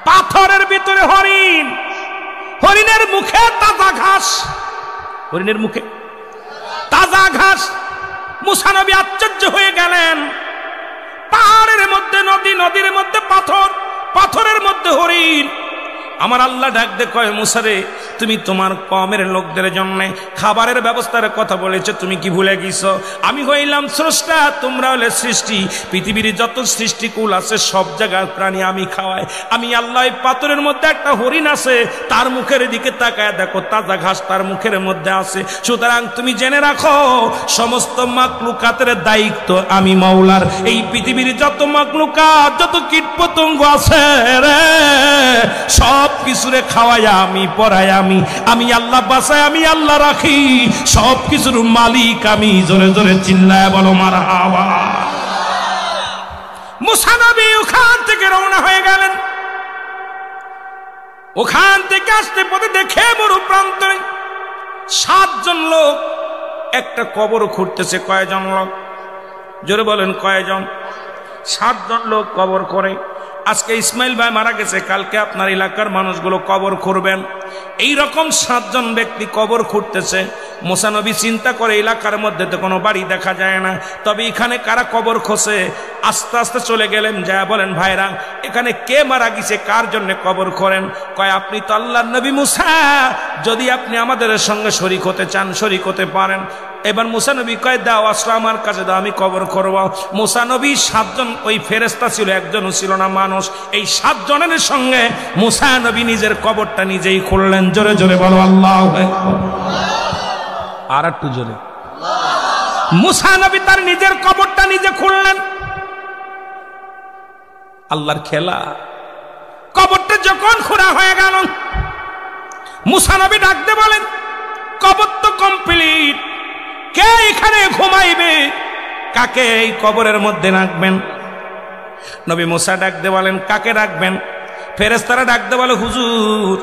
পাথরের ভিতরে হরিণ, হরিণের মুখে তাজা ঘাস, হরিণের মুখে তাজা ঘাস। মুসা নবী আশ্চর্য হয়ে গেলেন, পাহাড়ের মধ্যে নদী, নদীর মধ্যে পাথর, পাথরের মধ্যে হরিণ। আমার আল্লাহ ডাক দে কয়, মুসা রে তুমি তোমার কমের লোকদের জন্য খাবারের ব্যবস্থার কথা বলেছো, তুমি কি ভুলে গেছো? আমি হইলাম স্রষ্টা, তোমরা হলে সৃষ্টি। পৃথিবীর যত সৃষ্টিকুল আছে সব জায়গার প্রাণী আমি খাওয়াই। আমি আল্লাহ পাথরের মধ্যে একটা হরিণ আছে, তার মুখের দিকে তাকায় দেখো তাজা ঘাস তার মুখের মধ্যে আছে। সুতরাং তুমি জেনে রাখো, সমস্ত মাকলুকাতের দায়িত্ব আমি মাওলার। এই পৃথিবীর যত মাকলুকাত, যত কীট পতঙ্গ আছে রে, সব কিছুরে খাওয়াই আমি, পড়াই আমি, আমি আল্লাহ বাঁচাই, আমি আল্লাহ রাখি, সব কিছুর মালিক আমি। জোরে জোরে চিল্লায় বলো মারহাবা। মুসা নবী ওখান থেকে রওনা হয়ে গেলেন। ওখান থেকে আসতে পথে দেখে বড় প্রান্তরে 7 জন লোক একটা কবর খুঁড়তেছে। কয়জন লোক? জোরে বলেন কয়জন? 7 জন লোক কবর করে। আজকে ইসমাইল ভাই মারা গেছে, কালকে আপনার এলাকার মানুষগুলো কবর খুঁড়বেন। এই রকম 7 জন ব্যক্তি কবর খুঁড়তেছে। মুসা নবী চিন্তা করে, এলাকার মধ্যে তো কোনো বাড়ি দেখা যায় না, তবে এখানে কারা কবর খোঁজে? আস্তে আস্তে চলে গেলেন, যা বলেন ভাইরা এখানে কে মারা গেছে, কার জন্য কবর করেন? কয় আপনি তো আল্লাহর নবী মুসা, যদি আপনি আমাদের সঙ্গে শরীক হতে চান শরীক হতে পারেন। এবার মুসা নবী কয়, দাও আসলে আমার কাছে দাও, আমি কবর করব। মুসা নবী 7 জন, ওই ফেরেশতা ছিল, একজনও ছিল না মানুষ। এই 7 জনের সঙ্গে মুসা নবী নিজের কবরটা নিজেই খুললেন। জোরে জোরে বলো আল্লাহু আকবার। আর একটু জোরে। মুসা নবী তার নিজের কবরটা নিজে খুললেন। আল্লাহর খেলা। কবরটা যখন খোঁড়া হয়ে গেল, মুসা নবী ডাকতে বলেন, কবর তো কমপ্লিট, কে এখানে ঘুমাইবে? কাকে এই কবরের মধ্যে রাখবেন? নবী মুসা ডাকতে বলেন, কাকে রাখবেন? ফেরেশতারা ডাকতে বলে, হুজুর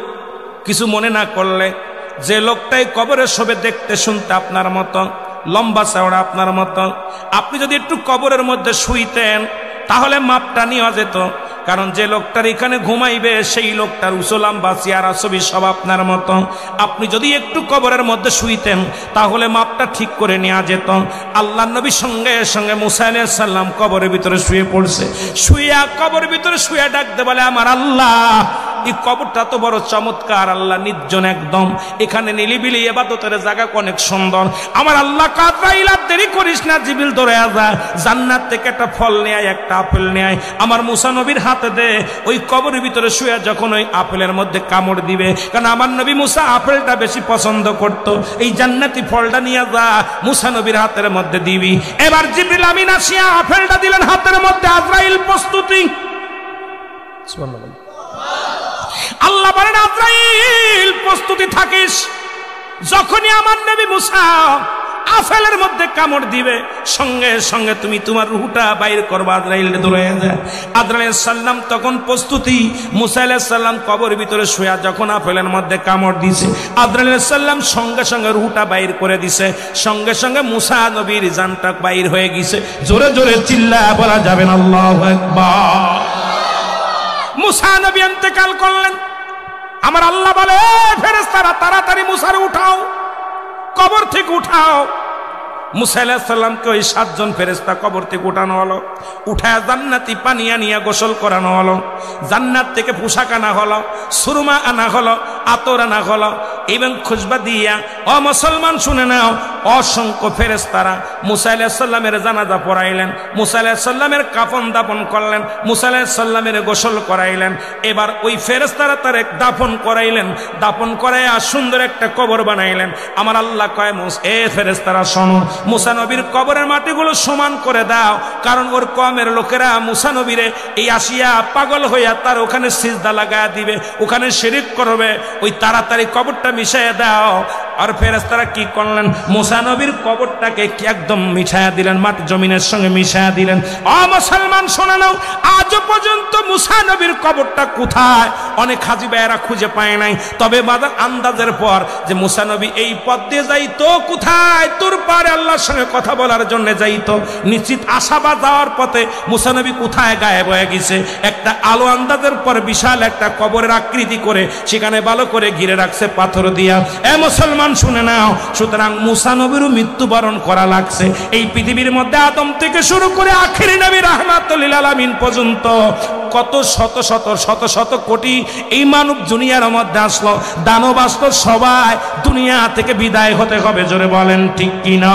কিছু মনে না করলে, যে লোকটাই কবরে শোবে দেখতে শুনতে আপনার মতো, লম্বা চওড়া আপনার মতো, আপনি যদি একটু কবরের মধ্যে শুইতেন তাহলে মাপটা নেওয়া যেত। কারণ যে লোকটার এখানে ঘুমাইবে সেই লোকটার উসলাম বা চেহারা ছবি সব আপনার মতো। আপনি যদি একটু কবরের মধ্যে শুইতেন তাহলে মাপটা ঠিক করে নেওয়া যেত। আল্লাহ নবী সঙ্গে সঙ্গে মুসা আলাইহিস সালাম কবরের ভিতরে শুয়ে পড়ছে। শুইয়া কবরের ভিতরে শুয়ে ডাকতে বলে, আমার আল্লাহ এই কবরটা তো বড় চমৎকার, আল্লাহ নির্জন একদম, এখানে নিলিবিলি ইবাদতের জায়গা অনেক সুন্দর। আমার আল্লাহ কাজরাইল দেরি করিস না, জিবরিল ধরে আসা, জান্নাত থেকে একটা ফল নেয়, একটা আপেল নেয়, আমার মুসা নবীর হাতে দে। ওই কবরের ভিতরে শুয়ে যখন ওই আপেলের মধ্যে কামড় দিবে, কারণ আমার নবী মুসা আপেলটা বেশি পছন্দ করত, এই জান্নাতি ফলটা নিয়ে যা মুসা নবীর হাতের মধ্যে দিবি। এবার জিবরিল আমিন আসিয়া আপেলটা দিলেন হাতের মধ্যে। আজরাইল প্রস্তুতি। সুবহানাল্লাহ। আল্লাহ বলেন, আজরাইল প্রস্তুতি থাকিস। যখনই আমার নবী মুসা আপেলের মধ্যে কামড় দিবে, সঙ্গে সঙ্গে তুমি তোমার রূহটা বাইর করবা। আজরাইল দৌড়ে যায়। আজরাইল আলাইহিস সালাম তখন প্রস্তুতি। মুসা আলাইহিস সালাম কবর ভিতরে শুয়া যখন আপেলের মধ্যে কামড় দিছে, আজরাইল আলাইহিস সালাম সঙ্গে সঙ্গে রূহটা বাইর করে দিছে। সঙ্গে সঙ্গে মুসা নবীর জানটা বাইর হয়ে গেছে। জোরে জোরে চিল্লায়া বলা যাবে না আল্লাহু আকবার। মুসা নবী ইন্তেকাল করলেন। আমার আল্লাহ বলে, ফেরেশতারা তাড়াতাড়ি মুসারে উঠাও, কবর থেকে উঠাও। মুসা আলাইহিস সালামকে ওই 7 জন ফেরেশতা কবর থেকে উঠানো হলো। উঠায় জান্নাতি পানি আনিয়া গোসল করানো হলো। জান্নাত থেকে পোশাক আনা হলো, সুরমা আনা হলো, আতর আনা হলো এবং খুশবা দিয়া। ও মুসলমান শুনে নাও, অসংখ্য ফেরেশতারা মুসা আলাইহিস সালামের জানাজা পড়াইলেন, মুসা আলাইহিস সালামের কাফন দাফন করলেন, মুসা আলাইহিস সালামের গোসল করাইলেন। এবার ওই ফেরেশতারা তারে দাফন করাইলেন। দাফন করাইয়া সুন্দর একটা কবর বানাইলেন। আমার আল্লাহ কয়, এ ফেরেশতারা শোনো, মুসা নবীর কবরের মাটিগুলো সমান করে দাও, কারণ ওর কমের লোকেরা মুসা নবীরে এই আসিয়া পাগল হইয়া তার ওখানে সিজদা লাগায়া দিবে, ওখানে শিরিক করবে। ওই তাড়াতাড়ি কবরটা মিশাইয়া দাও। আর ফেরেশতারা কি করলেন? মুসা নবীর কবরটাকে একদম মিশাইয়া দিলেন, মাটি জমিনের সঙ্গে মিশাইয়া দিলেন। ও মুসলমান শোনা নাও, আজও পর্যন্ত মুসা নবীর কবরটা কোথায় অনেক হাজি ভাইয়েরা খুঁজে পায় নাই। তবে বাজার আন্দাজের পর যে মুসা নবী এই পথ দিয়ে যাইতো, কোথায় তোর পারে আল্লাহর সঙ্গে কথা বলার জন্য যাইতো, নিশ্চিত আশাবাদ যাওয়ার পথে মুসা নবী কোথায় গায়েব হয়ে গেছে। একটা আলো আন্দাজের পর বিশাল একটা কবরের আকৃতি করে সেখানে ভালো করে ঘিরে রাখছে পাথর দিয়া। এ মুসলমান শুনে নাও, সুতরাং মুসা নবীরও মৃত্যুবরণ করা লাগছে। এই পৃথিবীর মধ্যে আদম থেকে শুরু করে আখিরি নবী রাহমাতুল লিল আলামিন পর্যন্ত কত শত শত শত শত কোটি এই মানব দুনিয়ার মধ্যে আসলো, দানব আসলো, সবাই দুনিয়া থেকে বিদায় হতে হবে। জোরে বলেন ঠিক কিনা?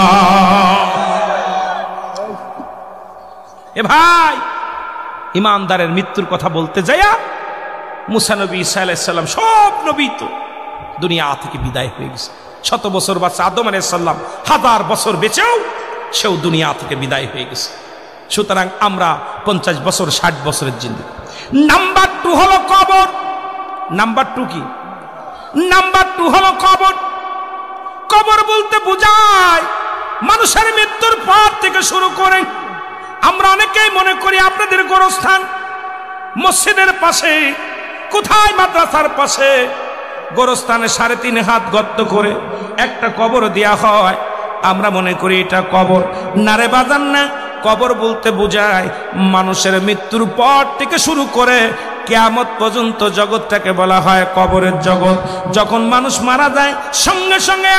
এ ভাই, ইমানদারের মৃত্যুর কথা বলতে যাইয়া মুসা নবী, ঈসা আলাইহিস সালাম, সব নবী তো দুনিয়া থেকে বিদায় হয়ে গেছে। 100 বছর বাচ্চা আদম আলাইহিস সালাম 1000 বছর বেঁচেও সেও দুনিয়া থেকে বিদায় হয়ে গেছে। সুতরাং আমরা 50 বছর 60 বছরের জিন্দেগি। নাম্বার 2 হলো কবর। নাম্বার 2 কি? নাম্বার 2 হলো কবর। কবর বলতে বোঝায় মানুষের মৃত্যুর পর থেকে শুরু করে আমরা অনেকেই মনে করি আপনাদের গোরস্থান মসজিদের পাশে, কোথায় মাদ্রাসার পাশে গোরস্থানে 3.5 হাত গর্ত করে একটা কবর দেয়া হয়। আমরা মনে করি এটা কবর। না রে বাজান না, কবর বলতে বোঝায় মানুষের মৃত্যুর পর থেকে শুরু করে কিয়ামত পর্যন্ত জগৎটাকে বলা হয় কবরের জগৎ। যখন মানুষ মারা যায় সঙ্গে সঙ্গে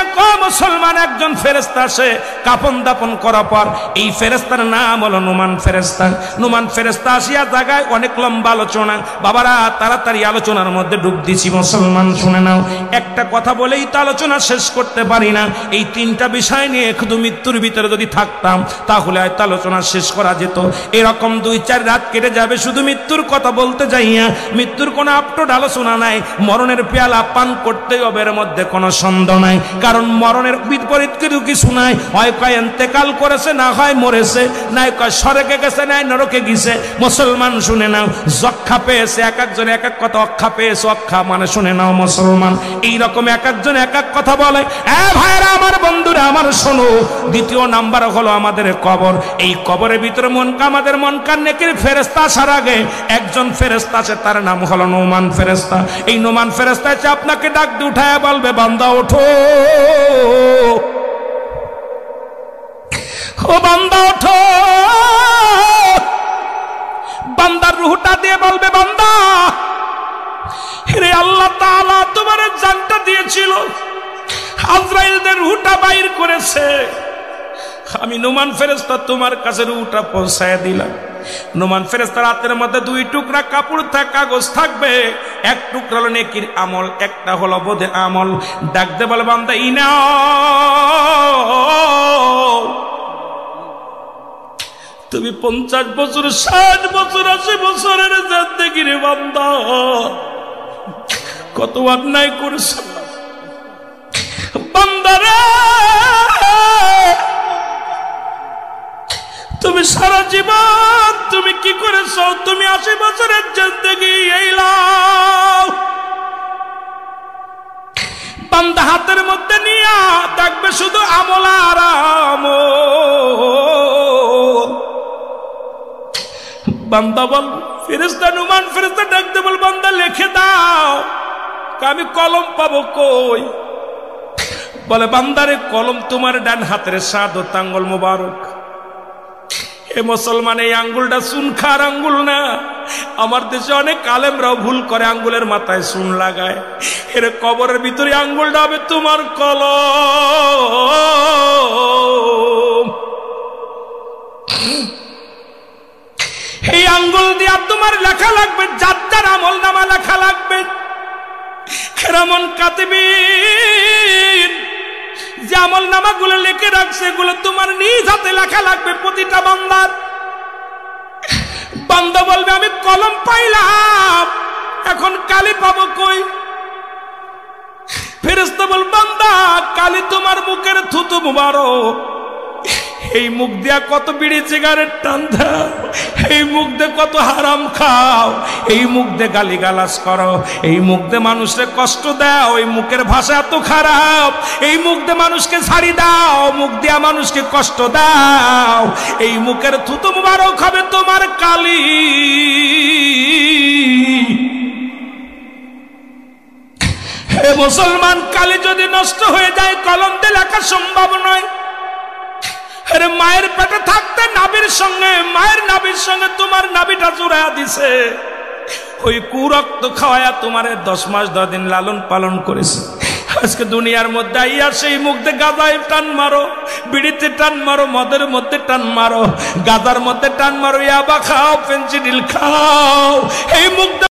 মুসলমান একজন ফেরেশতা আসে কাফন দাফন করার পর। এই ফেরেশতার নাম হলো নুমান ফেরেশতা। নুমান ফেরেশতা আসিয়া জায়গায় অনেক লম্বা আলোচনা। বাবারা তাড়াতাড়ি আলোচনার মধ্যে ডুব দিছি। মুসলমান শুনে নাও, একটা কথা বলেই তো আলোচনা শেষ করতে পারি না। এই 3টা বিষয় নিয়ে শুধু মৃত্যুর ভিতরে যদি থাকতাম তাহলে হয়তো আলোচনা শেষ করা যেত। এরকম 2-4 রাত কেটে যাবে শুধু মৃত্যুর কথা বলতে যাই। মৃত্যুর কোনো আপটোড আলোচনা নাই। মরণের পেয়ালা পান করতে হবে, এর মধ্যে কোনো সন্দেহ নাই। কারণ মরণের বিপরীত কিছু নাই। হয় কয় ইন্তেকাল করেছে, না হয় মরেছে, নাই কয় স্বর্গে গেছে, নাই নরকে গেছে। মুসলমান শুনে নাও, যক্ষা পেয়েছে, এক একজন এক এক কথা। অক্ষা পেয়েছে, অক্ষা মানে শুনে নাও মুসলমান, এইরকম এক একজন এক এক কথা বলে। ভাইরা আমার, বন্ধুরা আমার, শোনো। 2য় নাম্বার হলো আমাদের কবর। এই কবরের ভিতরে আমাদের মন কান নেকির ফেরেশতা আসার আগে একজন ফেরেশতা আছে, তার নাম হলো নোমান ফেরেশতা। এই নোমান ফেরেশতা আছে আপনাকে ডাক দিয়ে উঠায় বলবে, বান্দা ওঠো, ও বান্দা ওঠো। বান্দার রূহটা দিয়ে বলবে, বান্দা রে, আল্লাহ তাআলা তোমার জানটা দিয়েছিল, আজরাইলদের রূহটা বাইর করেছে। আমি নোমান ফেরেশতা তোমার কাছে রূহটা পৌঁছায় দিলাম। নোমান ফেরেশতার হাতের মধ্যে 2 টুকরা কাপড় কাগজ থাকবে। 1 টুকরা হলো নেকির আমল, একটা হলো বদে আমল। ডাকতে বলে, বান্দা ইনাও। তুমি 50 বছর 60 বছর 80 বছরের জিন্দেগি রে বান্দা, কত অন্যায় করেছো বান্দারে। তুমি সারা জীবন তুমি কি করেছো? তুমি 80 বছরের জিন্দেগি এইলাও। বান্দা হাতের মধ্যে নিয়া দেখবে শুধু আমল আর বান্দা বল ফেরেশতা নুমান ফেরেশতা ডাকতে বল বান্দা লিখে দাও। আমি কলম পাবো কই? বলে বান্দারে কলম তোমার ডান হাতের শাহাদত আঙ্গুল মোবারক। এ মুসলমান এই আঙ্গুলটা চুন খার আঙ্গুল না। আমার দেশে অনেক আলেমরাও ভুল করে আঙ্গুলের মাথায় চুন লাগায়। এর কবরের ভিতরে আঙ্গুলটা হবে তোমার কলম। এই আঙ্গুল দিয়া তোমার লেখা লাগবে, যার যার আমল নামা লেখা লাগবে। কেরামন কাতিবিন যে আমল নামাগুলো লিখে রাখছে এগুলো তোমার নিজ হাতে লেখা লাগবে প্রতিটা বান্দার। বান্দা বলবে আমি কলম পাইলাম, এখন কালি পাবো কই? ফেরেশতা বল বান্দা কালি তোমার মুখের থুতু মুবারক। এই মুখ দিয়া কত বিড়ি সিগারেট টান দাও, এই মুখ দিয়ে কত হারাম খাও, এই মুখ দিয়ে গালিগালাজ করো, এই মুখ দিয়ে মানুষকে কষ্ট দাও, এই মুখের ভাষা এত খারাপ, এই মুখ দিয়ে মানুষকে ছাড়ি দাও, মুখ দিয়া মানুষকে কষ্ট দাও, এই মুখের থুতু মুবারক হবে তোমার কালি। হে মুসলমান, কালি যদি নষ্ট হয়ে যায় কলম দিয়ে লেখা সম্ভব নয়। আরে মায়ের পেটে থাকতে নাভির সঙ্গে, মায়ের নাভির সঙ্গে তোমার নাভিটা জুড়াইয়া দিছে, ওই কুরক্ত খাওয়ায়া তোমার 10 মাস 10 দিন লালন পালন করেছে। আজকে দুনিয়ার মধ্যে আইয়া সেই মুখ দিয়ে গাঁজায় টান মারো, বিড়িতে টান মারো, মদের মধ্যে টান মারো, গাঁজার মধ্যে টান মারো, ইয়াবা খাও, ফেন্সিডিল খাও, এই মুখ